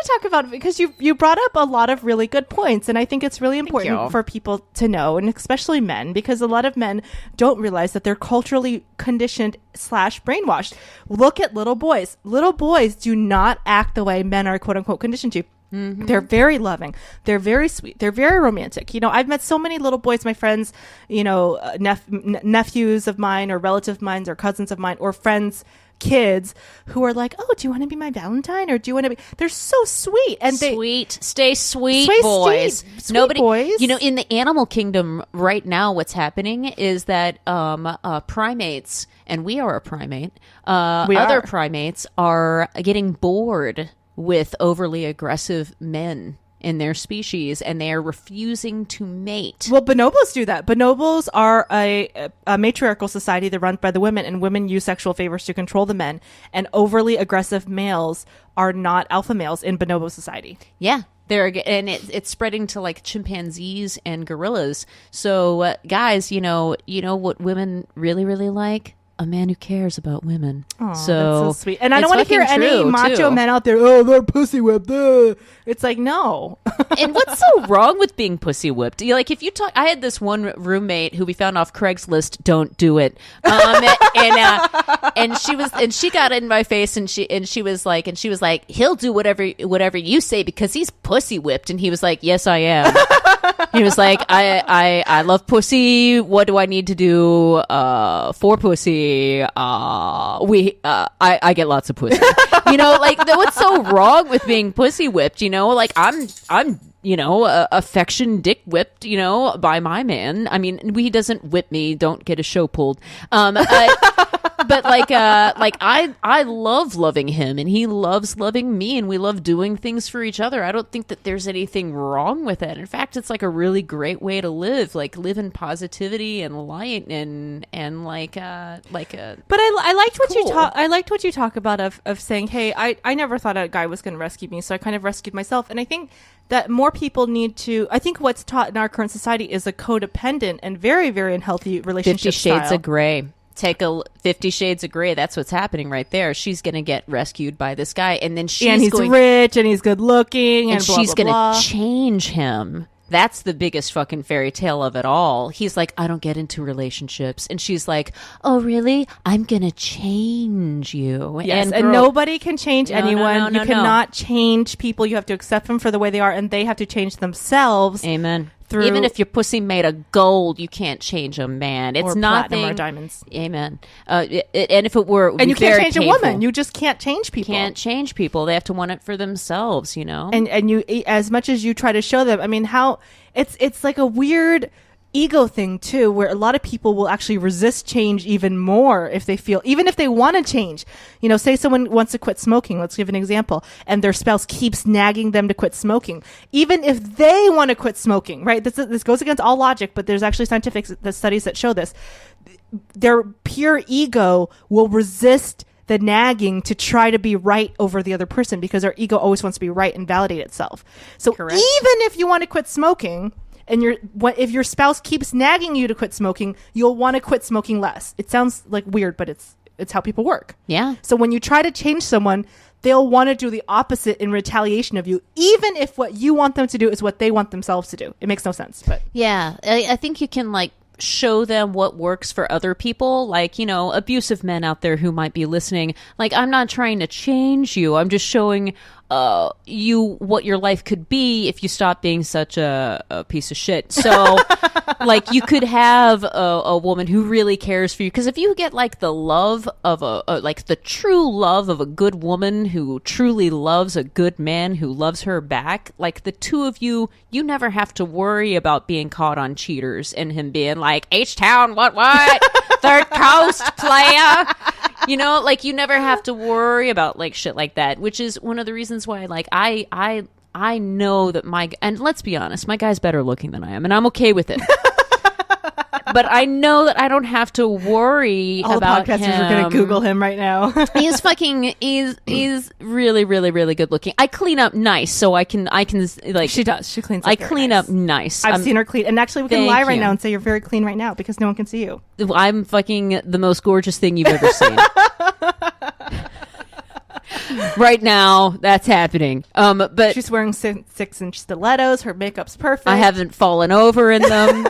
to talk about it because you brought up a lot of really good points, and I think it's really important for people to know, and especially men, because a lot of men don't realize that they're culturally conditioned / brainwashed. Look at little boys. Little boys do not act the way men are quote unquote conditioned to. They're very loving. They're very sweet. They're very romantic. You know, I've met so many little boys, my friends, you know, nephews of mine or relatives of mine or cousins of mine or friends, kids who are like, oh, do you want to be my Valentine? Or do you want to be, they're so sweet. And stay sweet, boys. Sweet Nobody, boys. you know, in the animal kingdom right now, what's happening is that primates, and we are a primate, other primates are getting bored with overly aggressive men in their species, and they are refusing to mate. Well, bonobos do that. Bonobos are a matriarchal society that runs by the women, and women use sexual favors to control the men, and overly aggressive males are not alpha males in bonobo society. Yeah. And it's spreading to like chimpanzees and gorillas. So guys, you know what women really, really like? A man who cares about women. Aww, so that's so sweet. And I don't want to hear any macho men out there, oh, they're pussy whipped. It's like, no. And what's so wrong with being pussy whipped? Like, if you talk, I had this one roommate who we found off Craigslist. Don't do it. And she got in my face, and she was like, he'll do whatever you say because he's pussy whipped. And he was like, yes, I am. He was like, I love pussy. What do I need to do for pussy? I get lots of pussy. You know, like, what's so wrong with being pussy whipped? You know, like, I'm you know, affection dick whipped, you know, by my man. I mean, he doesn't whip me. Don't get a show pulled. But I love loving him, and he loves loving me, and we love doing things for each other. I don't think that there's anything wrong with it. In fact, it's like a really great way to live in positivity and light and like a. But I liked what cool. I liked what you talk about of saying, hey, I never thought a guy was going to rescue me, so I kind of rescued myself, and I think that more people need to. I think what's taught in our current society is a codependent and very, very unhealthy relationship 50 Shades style. of Grey. Take 50 Shades of Grey. That's what's happening right there. She's going to get rescued by this guy, and then he's rich and he's good looking, and she's going to change him. That's the biggest fucking fairy tale of it all. He's like, I don't get into relationships. And she's like, oh, really? I'm going to change you. Yes, and nobody can change anyone. You cannot change people. You have to accept them for the way they are, and they have to change themselves. Amen. Even if your pussy made of gold, you can't change a man. It's or nothing. Platinum or diamonds. Amen. And if it were, and you can't change painful. A woman. You just can't change people. Can't change people. They have to want it for themselves. You know. And you, as much as you try to show them, I mean, how it's like a weird ego thing too, where a lot of people will actually resist change even more if they feel, even if they want to change. You know, say someone wants to quit smoking, let's give an example, and their spouse keeps nagging them to quit smoking. Even if they want to quit smoking, right? This goes against all logic, but there's actually scientific studies that show this. Their pure ego will resist the nagging to try to be right over the other person, because our ego always wants to be right and validate itself. So Correct. Even if you want to quit smoking, and if your spouse keeps nagging you to quit smoking, you'll want to quit smoking less. It sounds like weird, but it's how people work. Yeah. So when you try to change someone, they'll want to do the opposite in retaliation of you, even if what you want them to do is what they want themselves to do. It makes no sense. But yeah, I think you can show them what works for other people. Like, you know, abusive men out there who might be listening, like, I'm not trying to change you. I'm just showing you what your life could be if you stop being such a piece of shit. So like, you could have a woman who really cares for you, because if you get the love of the true love of a good woman who truly loves a good man who loves her back, the two of you never have to worry about being caught on cheaters and him being like, H-Town, what Third Coast, player. You know, you never have to worry about shit like that, which is one of the reasons why I know that and let's be honest, my guy's better looking than I am, and I'm okay with it. But I know that I don't have to worry all about the podcasters him. are going to Google him right now. He's really, really, really good looking. I clean up nice, so I can she does. She cleans up. I clean up nice. I've seen her clean, and actually we can lie right now and say you're very clean right now because no one can see you. I'm fucking the most gorgeous thing you've ever seen. Right now, that's happening. But she's wearing 6-inch stilettos. Her makeup's perfect. I haven't fallen over in them.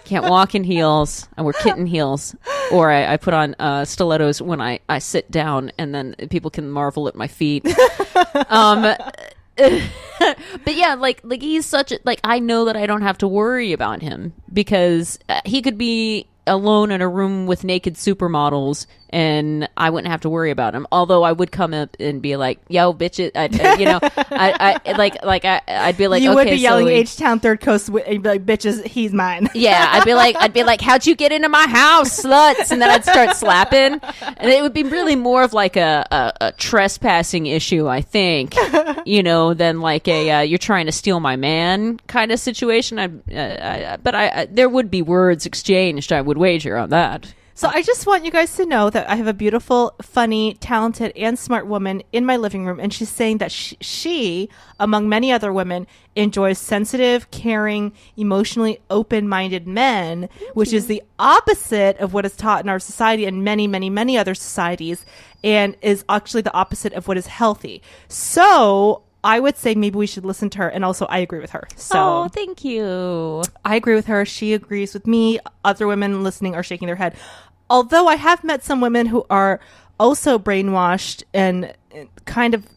Can't walk in heels. I wear kitten heels, or I put on stilettos when I sit down, and then people can marvel at my feet. But yeah, like he's such a, like, I know that I don't have to worry about him because he could be alone in a room with naked supermodels and I wouldn't have to worry about him. Although I would come up and be like, "Yo, bitch!" I'd be like, you okay, would be yelling so H-Town Third Coast, and you'd be like, "Bitches, he's mine." Yeah, I'd be like, "How'd you get into my house, sluts?" And then I'd start slapping, and it would be really more of like a trespassing issue, I think, than like a you're trying to steal my man kind of situation. But there would be words exchanged. I would wager on that. So I just want you guys to know that I have a beautiful, funny, talented, and smart woman in my living room, and she's saying that she, among many other women, enjoys sensitive, caring, emotionally open-minded men, which is the opposite of what is taught in our society and many, many, many other societies, and is actually the opposite of what is healthy. So I would say maybe we should listen to her, and also I agree with her. So thank you. I agree with her. She agrees with me. Other women listening are shaking their head. Although I have met some women who are also brainwashed and kind of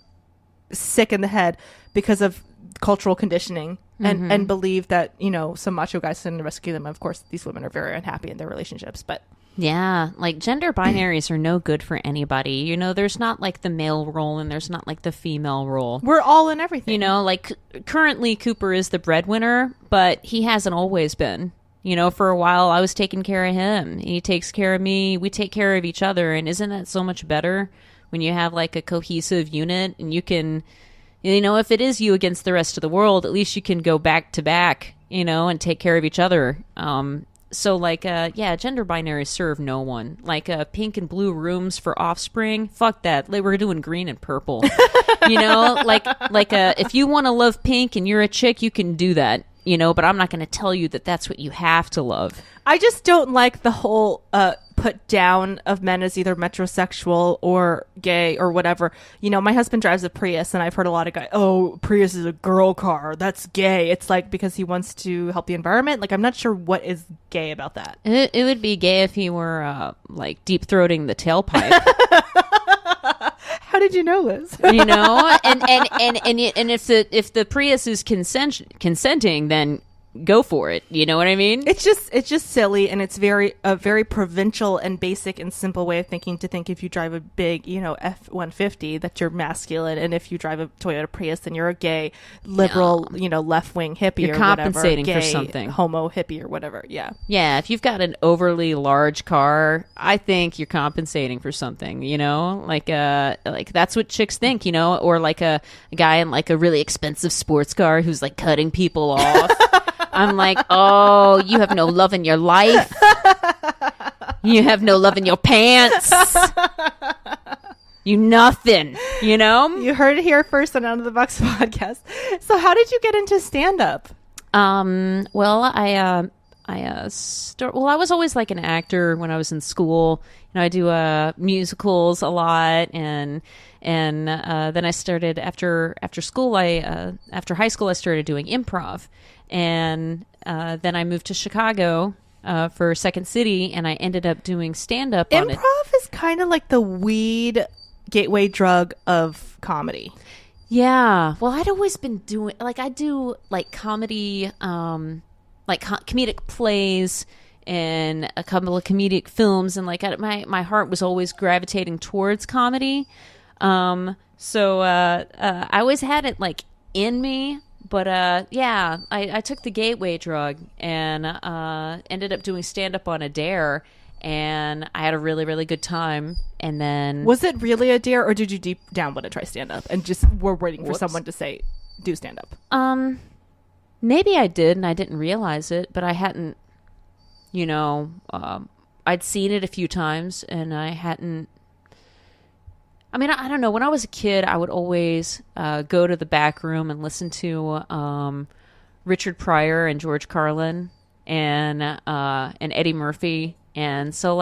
sick in the head because of cultural conditioning and believe that, some macho guys can rescue them. Of course, these women are very unhappy in their relationships, but yeah, like gender binaries are no good for anybody. There's not like the male role and there's not like the female role. We're all in everything. Like currently Cooper is the breadwinner, but he hasn't always been. For a while I was taking care of him. He takes care of me. We take care of each other. And isn't that so much better when you have like a cohesive unit and you can, if it is you against the rest of the world, at least you can go back to back, and take care of each other. So like, gender binaries serve no one. Like pink and blue rooms for offspring. Fuck that. We're doing green and purple. If you want to love pink and you're a chick, you can do that. But I'm not going to tell you that that's what you have to love. I just don't like the whole put down of men as either metrosexual or gay or whatever. My husband drives a Prius, and I've heard a lot of guys, "Oh, Prius is a girl car. That's gay." It's like because he wants to help the environment. Like, I'm not sure what is gay about that. It would be gay if he were like deep throating the tailpipe. How did you know, Liz? And if the Prius is consenting, then go for it. You know what I mean? It's just silly, and it's a very provincial and basic and simple way of thinking to think if you drive a big, F-150 that you're masculine, and if you drive a Toyota Prius then you're a gay, liberal, left-wing hippie you're or compensating whatever, for gay, something. Homo hippie or whatever. Yeah. Yeah, if you've got an overly large car, I think you're compensating for something, like that's what chicks think, or like a guy in like a really expensive sports car who's like cutting people off. I'm like, oh, you have no love in your life. You have no love in your pants. You nothing, You heard it here first on Out of the Box podcast. So how did you get into stand-up? Well, I was always like an actor when I was in school. I do musicals a lot, and then I started after school. After high school, I started doing improv, and then I moved to Chicago for Second City, and I ended up doing stand up. Improv is kind of like the weed gateway drug of comedy. Yeah. Well, I'd always been doing I do like comedy, comedic plays and a couple of comedic films, and my heart was always gravitating towards comedy. So I always had it like in me, but I took the gateway drug and ended up doing stand up on a dare, and I had a really, really good time. And then was it really a dare, or did you deep down want to try stand up and just were waiting for someone to say do stand up? Maybe I did and I didn't realize it, but I hadn't, I'd seen it a few times and I hadn't. I mean, I don't know. When I was a kid, I would always go to the back room and listen to Richard Pryor and George Carlin and Eddie Murphy. And so,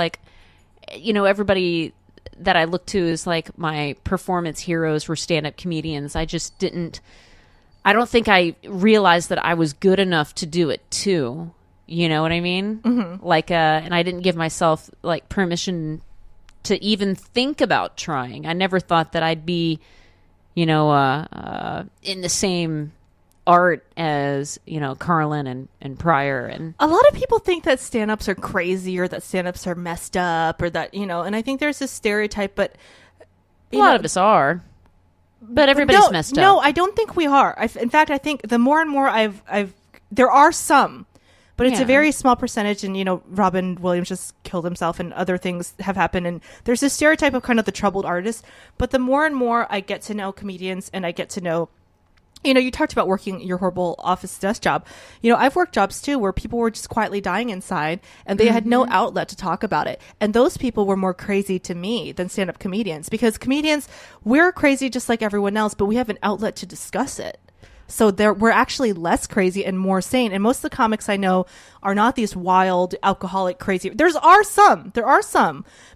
everybody that I looked to is like my performance heroes were stand-up comedians. I don't think I realized that I was good enough to do it too. You know what I mean? Mm-hmm. And I didn't give myself permission to even think about trying. I never thought that I'd be, in the same art as, Carlin and Pryor. And a lot of people think that stand-ups are crazy or that stand-ups are messed up or that, and I think there's this stereotype, but a lot of us are. But everybody's messed up. No, I don't think we are. In fact, I think the more and more there are some, but it's a very small percentage. And, Robin Williams just killed himself and other things have happened. And there's this stereotype of kind of the troubled artist. But the more and more I get to know comedians and I get to know, you talked about working your horrible office desk job. I've worked jobs too where people were just quietly dying inside and they had no outlet to talk about it. And those people were more crazy to me than stand-up comedians, because comedians, we're crazy just like everyone else, but we have an outlet to discuss it. So we're actually less crazy and more sane. And most of the comics I know are not these wild, alcoholic, crazy. There are some,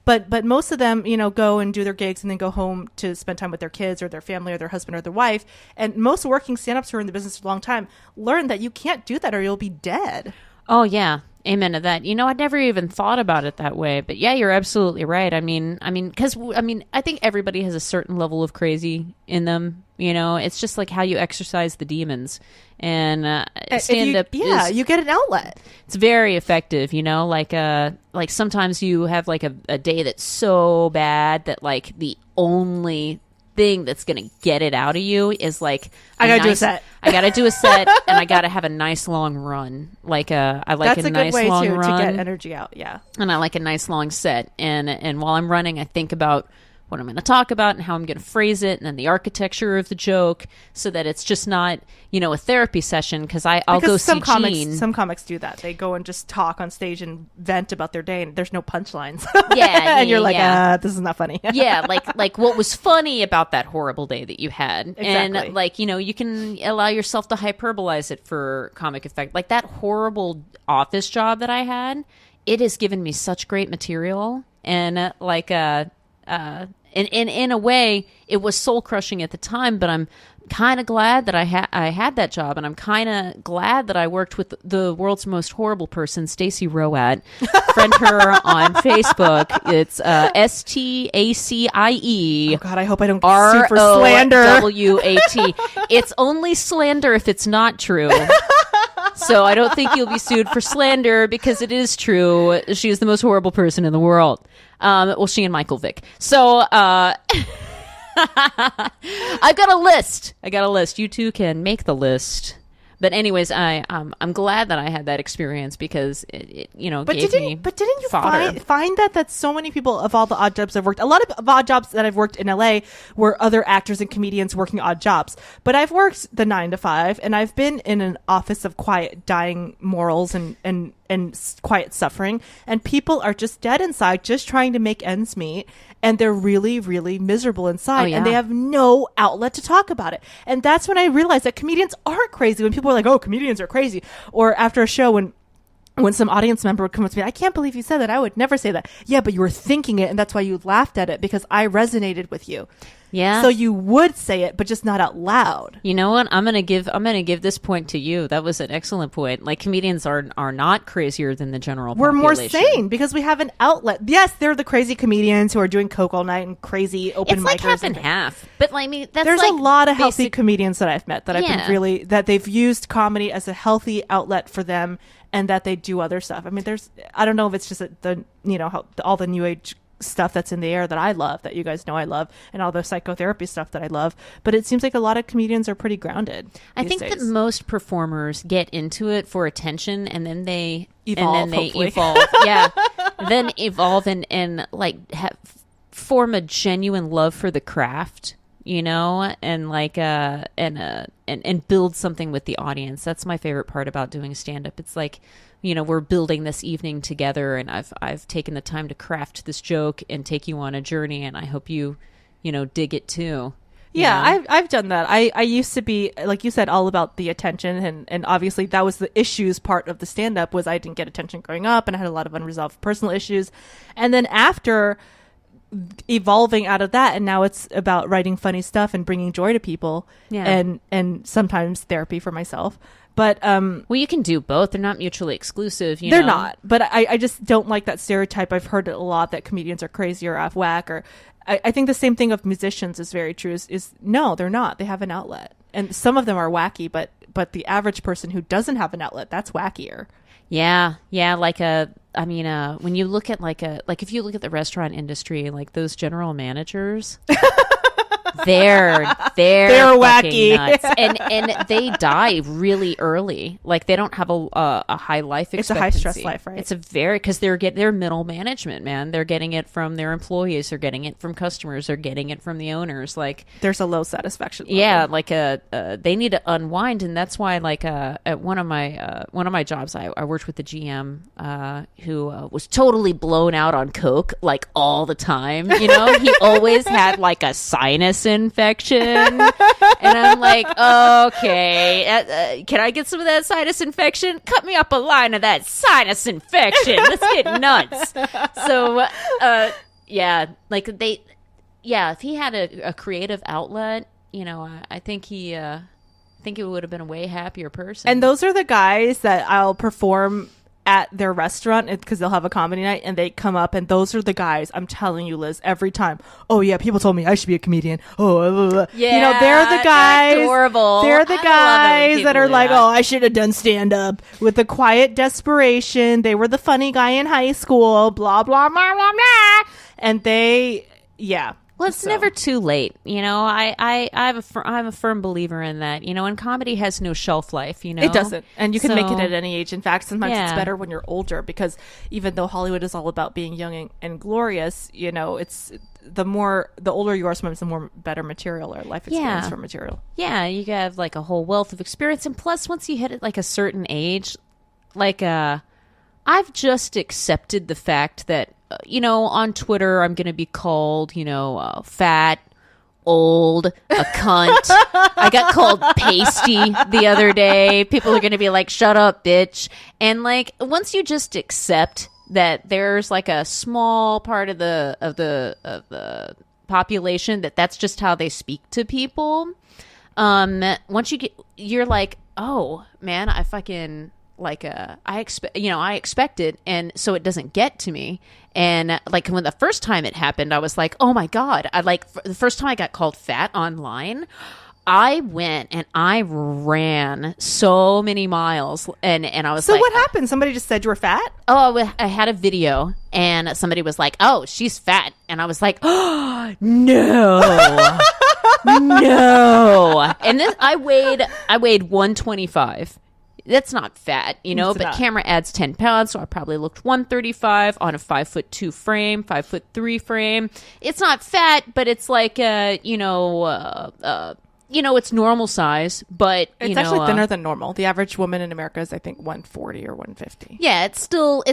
but most of them, go and do their gigs and then go home to spend time with their kids or their family or their husband or their wife. And most working stand-ups who are in the business for a long time learn that you can't do that or you'll be dead. Oh, yeah. Amen to that. I'd never even thought about it that way. But yeah, you're absolutely right. I think everybody has a certain level of crazy in them. It's just like how you exercise the demons. And stand-up you get an outlet. It's very effective, like sometimes you have like a day that's so bad that like the only thing that's gonna get it out of you is like I gotta do a set. I gotta do a set, and I gotta have a nice long run. I like a nice long run to get energy out. Yeah, and I like a nice long set. And while I'm running, I think about what I'm going to talk about and how I'm going to phrase it, and then the architecture of the joke, so that it's just not a therapy session. Because I'll go see Gene. Some comics do that. They go and just talk on stage and vent about their day, and there's no punchlines. And you're like, this is not funny. like what was funny about that horrible day that you had. Exactly. And you can allow yourself to hyperbolize it for comic effect. Like that horrible office job that I had, it has given me such great material. And in a way, it was soul crushing at the time, but I'm kind of glad that I had that job, and I'm kind of glad that I worked with the world's most horrible person, Stacey Roat. Friend her on Facebook. It's STACIE. Oh God, I hope I don't get sued for slander. ROWAT. It's only slander if it's not true. So I don't think you'll be sued for slander because it is true. She is the most horrible person in the world. She and Michael Vick. So I've got a list. You two can make the list. But anyways, I'm glad that I had that experience because it gave me But didn't you fodder. find that so many people of all the odd jobs I've worked, a lot of odd jobs that I've worked in LA were other actors and comedians working odd jobs. But I've worked the 9 to 5, and I've been in an office of quiet, dying morals and quiet suffering, and people are just dead inside, just trying to make ends meet, and they're really, really miserable inside, and they have no outlet to talk about it. And that's when I realized that comedians aren't crazy. When people are like, oh, comedians are crazy, or after a show when some audience member would come up to me, I can't believe you said that. I would never say that. Yeah, but you were thinking it, and that's why you laughed at it, because I resonated with you. Yeah. So you would say it, but just not out loud. You know what? I'm gonna give this point to you. That was an excellent point. Like, comedians are not crazier than the general population. We're more sane because we have an outlet. Yes, they're the crazy comedians who are doing coke all night and crazy open micers. It's like half and half. But there's a lot of healthy comedians that I've met that I've been that they've used comedy as a healthy outlet for them, and that they do other stuff. I mean, I don't know if it's just all the new age stuff that's in the air that I love, that you guys know I love, and all the psychotherapy stuff that I love, but it seems like a lot of comedians are pretty grounded. I think that most performers get into it for attention, and then they evolve. Then evolve and like form a genuine love for the craft, and like and build something with the audience. That's my favorite part about doing stand-up. It's like, we're building this evening together, and I've taken the time to craft this joke and take you on a journey, and I hope you dig it too. Yeah, I've done that. I used to be, like you said, all about the attention, and obviously that was the issues part of the stand-up, was I didn't get attention growing up, and I had a lot of unresolved personal issues. And then after evolving out of that, and now it's about writing funny stuff and bringing joy to people, and sometimes therapy for myself. But you can do both. They're not mutually exclusive. They're not. But I just don't like that stereotype. I've heard it a lot that comedians are crazy or off whack. Or I think the same thing of musicians is very true. Is no, they're not. They have an outlet, and some of them are wacky, but but the average person who doesn't have an outlet, that's wackier. Yeah. When you look at if you look at the restaurant industry, like those general managers, they're wacky nuts. and they die really early. Like they don't have a high life expectancy. It's a high stress life, right? It's because they're middle management, man. They're getting it from their employees, they're getting it from customers, they're getting it from the owners. Like there's a low satisfaction level. Yeah, like they need to unwind, and that's why at one of my jobs, I worked with the GM who was totally blown out on coke like all the time. You know, he always had like a sinus infection, and I'm like, okay, can I get some of that sinus infection? Cut me up a line of that sinus infection. Let's get nuts. So if he had a creative outlet, you know, I think he would have been a way happier person. And those are the guys that I'll perform at their restaurant because they'll have a comedy night and they come up, and those are the guys, I'm telling you, Liz, every time. Oh yeah, people told me I should be a comedian. Oh, yeah, you know, they're the guys. They're adorable. They're the guys that are like, that. oh, I should have done stand up with a quiet desperation. They were the funny guy in high school. Blah blah blah blah blah. And Well, it's never too late. You know, I'm a firm believer in that. You know, and comedy has no shelf life, you know. It doesn't. And you can make it at any age. In fact, sometimes it's better when you're older, because even though Hollywood is all about being young and glorious, you know, it's the older you are, sometimes the more better material or life experience for material. Yeah, you have like a whole wealth of experience. And plus, once you hit it like a certain age, like I've just accepted the fact that, you know, on Twitter, I'm going to be called, you know, fat, old, a cunt. I got called pasty the other day. People are going to be like, shut up, bitch. And like, once you just accept that there's like a small part of the population that's just how they speak to people. Once you're like, oh man, I fucking I expect it, and so it doesn't get to me. And like when the first time it happened, I was like, oh my God, the first time I got called fat online, I went and I ran so many miles, and I was like, so what happened? Somebody just said you were fat? Oh, I had a video and somebody was like, oh, she's fat. And I was like, oh, no, no. And then I weighed 125. That's not fat, you know, but camera adds 10 pounds. So I probably looked 135 on a 5'2" frame, 5'3" frame. It's not fat, but it's like, it's normal size, but it's actually thinner than normal. The average woman in America is, I think, 140 or 150. Yeah, it's still,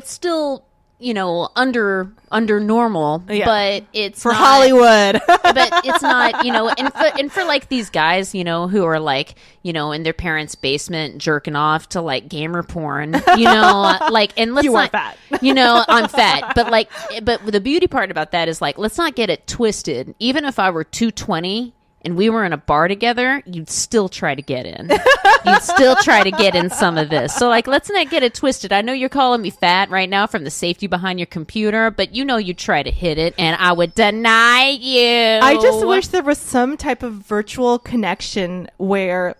you know, under normal, but it's for not, Hollywood. But it's not, you know, and for like these guys, you know, who are like, you know, in their parents' basement jerking off to like gamer porn, you know, like, and let's are fat. You know, I'm fat, but the beauty part about that is like, let's not get it twisted. Even if I were 220 and we were in a bar together, you'd still try to get in. You'd still try to get in some of this. So, like, let's not get it twisted. I know you're calling me fat right now from the safety behind your computer, but you know you'd try to hit it, and I would deny you. I just wish there was some type of virtual connection where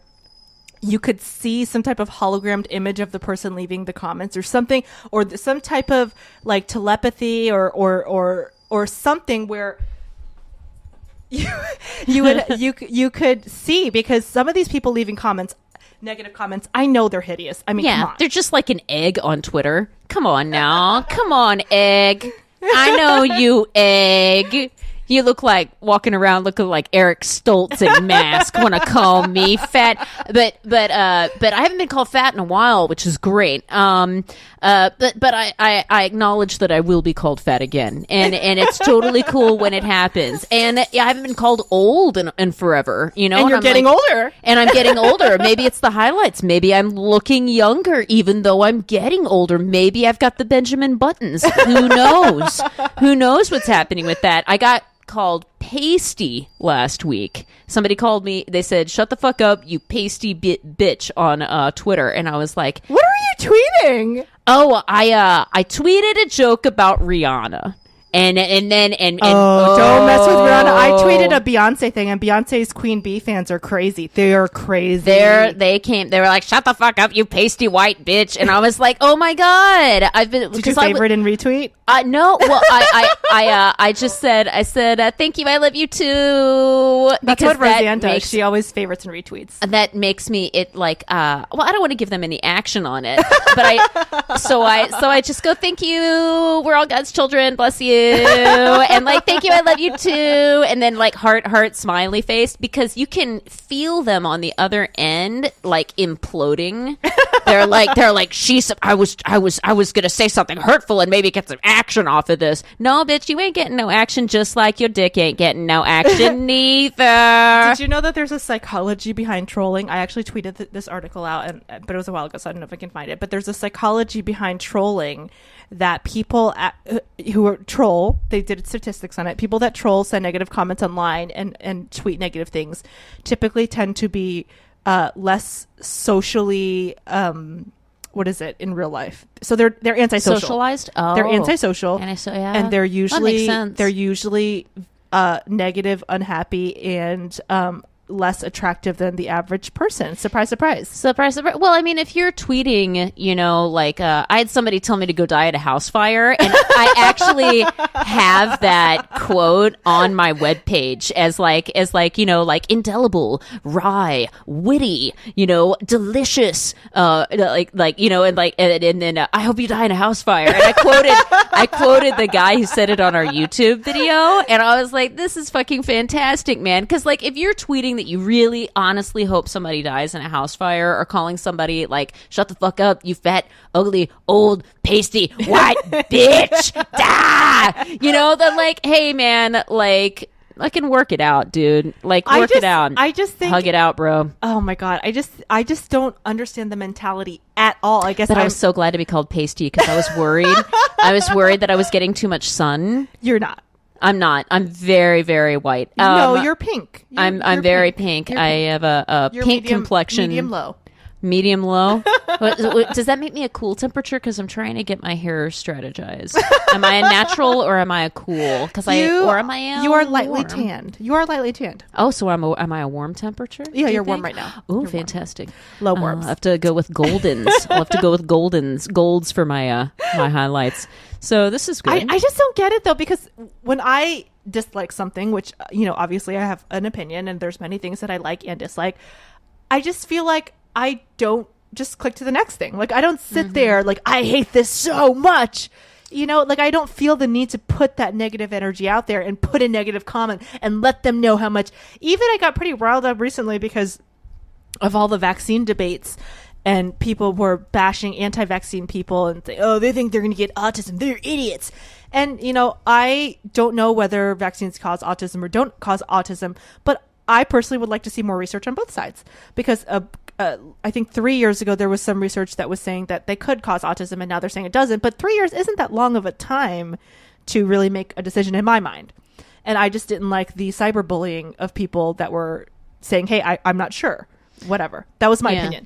you could see some type of hologrammed image of the person leaving the comments or something, or some type of, like, telepathy or something where you could see, because some of these people leaving negative comments, I know they're hideous. I mean, come on. They're just like an egg on Twitter. Come on now. Come on, egg. I know you, egg. You look like walking around looking like Eric Stoltz in mask. Want to call me fat, but I haven't been called fat in a while, which is great. But I acknowledge that I will be called fat again, and it's totally cool when it happens. And I haven't been called old in forever, you know. And you're getting older, and I'm getting older. Maybe it's the highlights. Maybe I'm looking younger, even though I'm getting older. Maybe I've got the Benjamin Buttons. Who knows? Who knows what's happening with that? I got called pasty last week. Somebody called me. They said, "Shut the fuck up, you pasty bitch," on Twitter, and I was like, "What are you tweeting?" Oh, I tweeted a joke about Rihanna, And then don't mess with Rihanna. I tweeted a Beyonce thing, and Beyonce's Queen Bee fans are crazy. They are crazy. They were like, "Shut the fuck up, you pasty white bitch!" And I was like, "Oh my god!" Did you favorite and retweet? No. Well, I just said, "Thank you, I love you too." That's what Roseanne does. She always favorites and retweets. That makes me well, I don't want to give them any action on it, but I just go, "Thank you, we're all God's children, bless you." And like, "Thank you, I love you too," and then like heart smiley face, because you can feel them on the other end like imploding. They're like I was gonna say something hurtful and maybe get some action off of this. No, bitch, you ain't getting no action, just like your dick ain't getting no action neither. Did you know that there's a psychology behind trolling? I actually tweeted this article out, but it was a while ago, so I don't know if I can find it. But there's a psychology behind trolling that people who are troll, they did statistics on it. People that troll, send negative comments online, and tweet negative things typically tend to be less socially what is it in real life? So they're antisocial. Socialized? Oh. They're antisocial. And they're usually negative, unhappy, and less attractive than the average person. Surprise, surprise. Surprise, surprise. Well, I mean, if you're tweeting, I had somebody tell me to go die at a house fire, and I actually have that quote on my webpage as indelible, wry, witty, delicious, and then I hope you die in a house fire. And I quoted the guy who said it on our YouTube video, and I was like, this is fucking fantastic, man. Because like, if you're tweeting that you really honestly hope somebody dies in a house fire, or calling somebody like, "Shut the fuck up, you fat, ugly, old, pasty, white bitch, then like, hey man, like, I can work it out, dude. Like, it out. I just think, hug it out, bro. Oh my god, I just don't understand the mentality at all. I guess I was so glad to be called pasty, because I was worried. I was worried that I was getting too much sun. You're not. I'm not. I'm very, very white. No, you're pink. I'm very pink. I have a pink complexion. Medium low. Does that make me a cool temperature? Because I'm trying to get my hair strategized. Am I a natural or am I a cool? You are lightly tanned. You are lightly tanned. Oh, so am I a warm temperature? Yeah, you're warm right now. Oh, fantastic. Low warms. I'll have to go with goldens. Golds for my my highlights. So this is good. I just don't get it though, because when I dislike something, which obviously I have an opinion, and there's many things that I like and dislike, I just feel like I don't just click to the next thing. Like, I don't sit there like, I hate this so much. Like, I don't feel the need to put that negative energy out there and put a negative comment and let them know how much. Even I got pretty riled up recently because of all the vaccine debates, and people were bashing anti-vaccine people and say, "Oh, they think they're going to get autism. They're idiots." And, I don't know whether vaccines cause autism or don't cause autism, but I personally would like to see more research on both sides, because I think 3 years ago there was some research that was saying that they could cause autism, and now they're saying it doesn't. But 3 years isn't that long of a time to really make a decision in my mind. And I just didn't like the cyberbullying of people that were saying, "Hey, I'm not sure." Whatever. That was my opinion.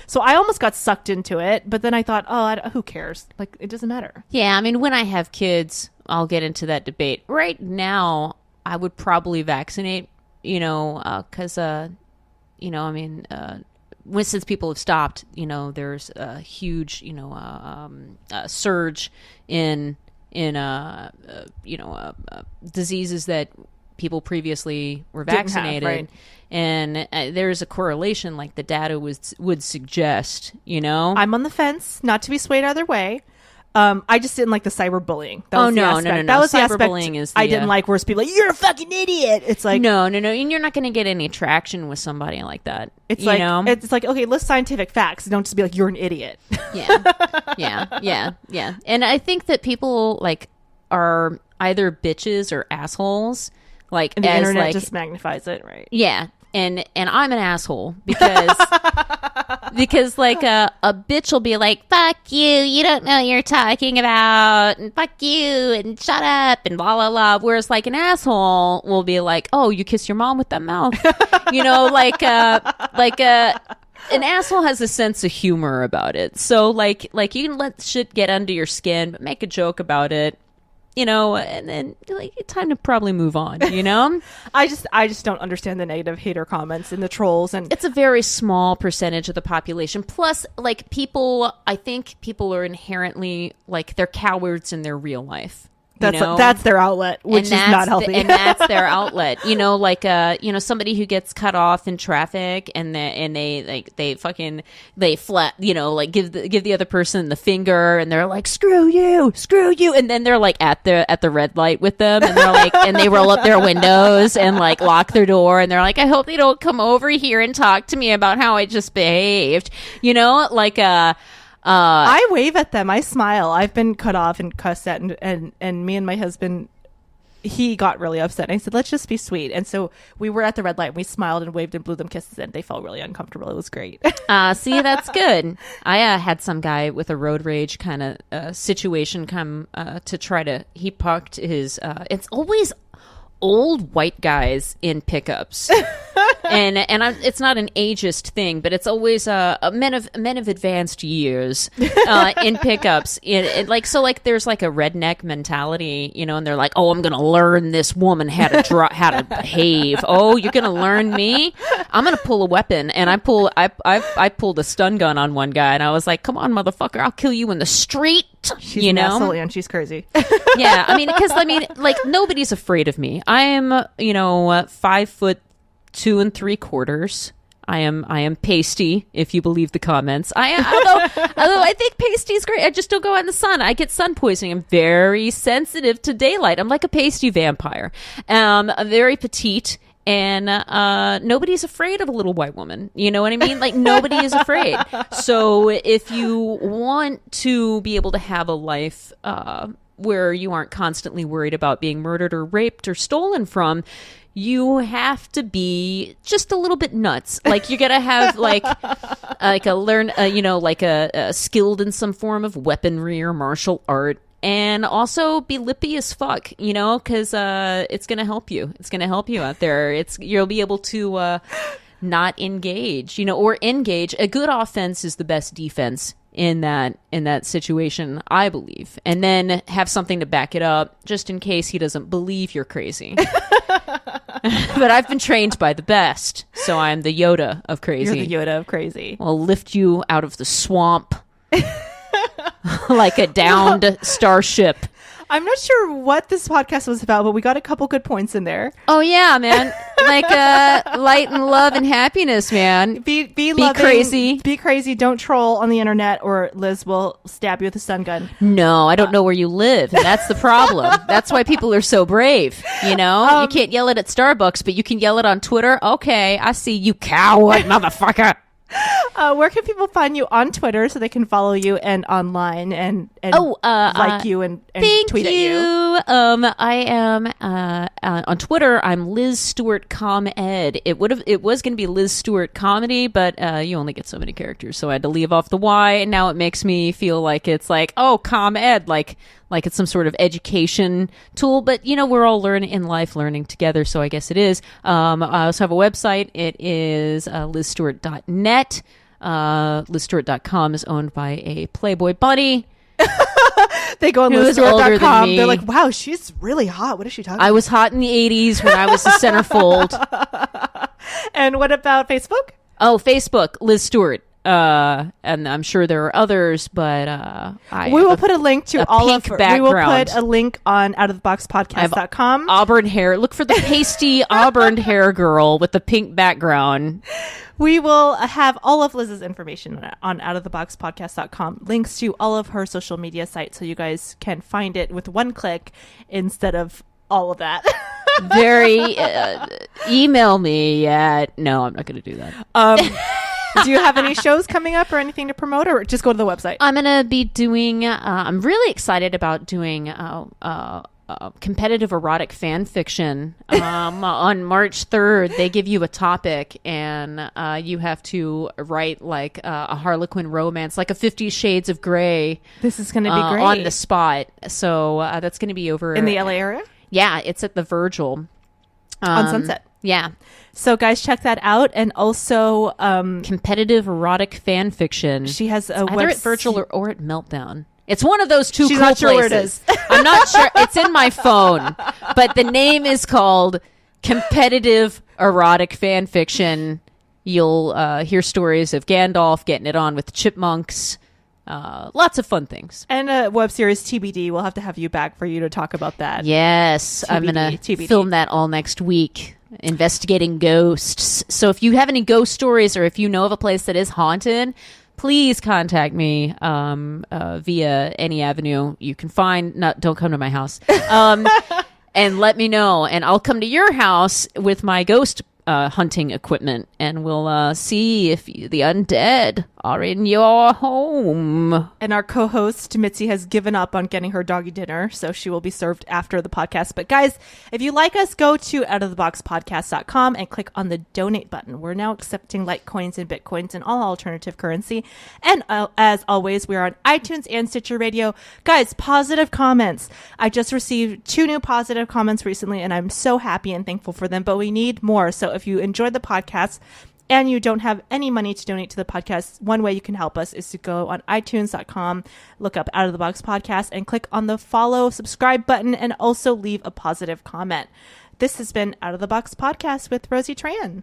So I almost got sucked into it, but then I thought, who cares? Like, it doesn't matter. Yeah, I mean, when I have kids, I'll get into that debate. Right now, I would probably vaccinate, because, since people have stopped, there's a huge, surge in diseases that people previously were vaccinated. Right. And there's a correlation, like the data would suggest, I'm on the fence, not to be swayed either way. I just didn't like the cyberbullying. No. That was the aspect I didn't like, where people like, "You're a fucking idiot." It's like, no, and you're not going to get any traction with somebody like that. It's like, okay, list scientific facts. Don't just be like, "You're an idiot." Yeah. And I think that people like are either bitches or assholes. Like, and the internet just magnifies it, right? Yeah. And I'm an asshole because like a bitch will be like, "Fuck you, you don't know what you're talking about, and fuck you, and shut up, and blah blah blah." Whereas like an asshole will be like, "Oh, you kiss your mom with that mouth," an asshole has a sense of humor about it. So like you can let shit get under your skin, but make a joke about it. and then like time to probably move on, I just don't understand the negative hater comments and the trolls, and it's a very small percentage of the population. Plus, like I think people are inherently like they're cowards in their real life. That's their outlet, which is not healthy. And that's their outlet. Like somebody who gets cut off in traffic and they flat, like give the other person the finger and they're like, screw you, and then they're like at the red light with them and they're like and they roll up their windows and like lock their door and they're like, I hope they don't come over here and talk to me about how I just behaved. I wave at them. I smile. I've been cut off and cussed at, and me and my husband, he got really upset. And I said, let's just be sweet. And so we were at the red light and we smiled and waved and blew them kisses and they felt really uncomfortable. It was great. See, that's good. I had some guy with a road rage kind of situation come to try to, he parked his, it's always old white guys in pickups. and it's not an ageist thing, but it's always men of advanced years in pickups. Like there's like a redneck mentality, and they're like, oh, I'm gonna learn this woman how to behave. Oh, you're gonna learn me? I'm gonna pull a weapon, and I pulled a stun gun on one guy, and I was like, come on, motherfucker, I'll kill you in the street. She's an asshole and she's crazy. Yeah, because like nobody's afraid of me. I am 5'2" 3/4. I am pasty, if you believe the comments. Although I think pasty is great. I just don't go out in the sun. I get sun poisoning. I'm very sensitive to daylight. I'm like a pasty vampire. I'm very petite. And nobody's afraid of a little white woman. You know what I mean? Like, nobody is afraid. So if you want to be able to have a life where you aren't constantly worried about being murdered or raped or stolen from, you have to be just a little bit nuts. Like, you gotta have a skilled in some form of weaponry or martial art. And also be lippy as fuck, because it's going to help you. It's going to help you out there. You'll be able to not engage, or engage. A good offense is the best defense in that situation, I believe. And then have something to back it up, just in case he doesn't believe you're crazy. But I've been trained by the best, so I'm the Yoda of crazy. You're the Yoda of crazy. I'll lift you out of the swamp. Like a downed starship. I'm not sure what this podcast was about, but we got a couple good points in there. Oh yeah, man! Like light and love and happiness, man. Be loving, crazy. Be crazy. Don't troll on the internet, or Liz will stab you with a stun gun. No, I don't know where you live. And that's the problem. That's why people are so brave. You can't yell it at Starbucks, but you can yell it on Twitter. Okay, I see you, coward, motherfucker. Where can people find you on Twitter so they can follow you and online and like you and tweet at you? I am on Twitter. I'm Liz Stewart ComEd. It was going to be Liz Stewart Comedy, but you only get so many characters, so I had to leave off the Y. And now it makes me feel like it's like, oh, ComEd, like it's some sort of education tool. But we're all learning together, so I guess it is. I also have a website. It is lizstewart.net. LizStewart.com is owned by a Playboy bunny. They go on lizstewart.com. They're like, wow, she's really hot. What is she talking about? I was hot in the 80s when I was a centerfold. And what about Facebook? Oh, Facebook, Liz Stewart. And I'm sure there are others, but we will put a link to all of background. We will put a link on outoftheboxpodcast.com. Auburn hair. Look for the pasty auburn hair girl with the pink background. We will have all of Liz's information on outoftheboxpodcast.com. Links to all of her social media sites so you guys can find it with one click instead of all of that. Email me at... No, I'm not going to do that. Do you have any shows coming up or anything to promote, or just go to the website? I'm going to be doing... I'm really excited about doing competitive erotic fan fiction. On March 3rd, they give you a topic, and you have to write like a Harlequin romance, like a 50 Shades of Grey. This is going to be great. On the spot. So that's going to be over... In the LA area? Yeah, it's at the Virgil. On Sunset. Yeah. So guys, check that out. And also competitive erotic fan fiction. She has a either at Virgil or at Meltdown. It's one of those two She's cool not sure places. where it is. I'm not sure. It's in my phone. But the name is called Competitive Erotic Fan Fiction. You'll hear stories of Gandalf getting it on with the chipmunks. Lots of fun things. And a web series TBD. We'll have to have you back for you to talk about that. Yes. I'm going to film that all next week. Investigating ghosts. So if you have any ghost stories or if you know of a place that is haunted, please contact me via any avenue you can find. Don't come to my house. And let me know. And I'll come to your house with my ghost hunting equipment. And we'll see if the undead are in your home. And our co-host, Mitzi, has given up on getting her doggy dinner, so she will be served after the podcast. But guys, if you like us, go to outoftheboxpodcast.com and click on the donate button. We're now accepting Litecoins and Bitcoins and all alternative currency. And as always, we are on iTunes and Stitcher Radio. Guys, positive comments. I just received 2 new positive comments recently, and I'm so happy and thankful for them, but we need more. So if you enjoyed the podcast and you don't have any money to donate to the podcast, one way you can help us is to go on iTunes.com, look up Out of the Box Podcast, and click on the follow, subscribe button, and also leave a positive comment. This has been Out of the Box Podcast with Rosie Tran.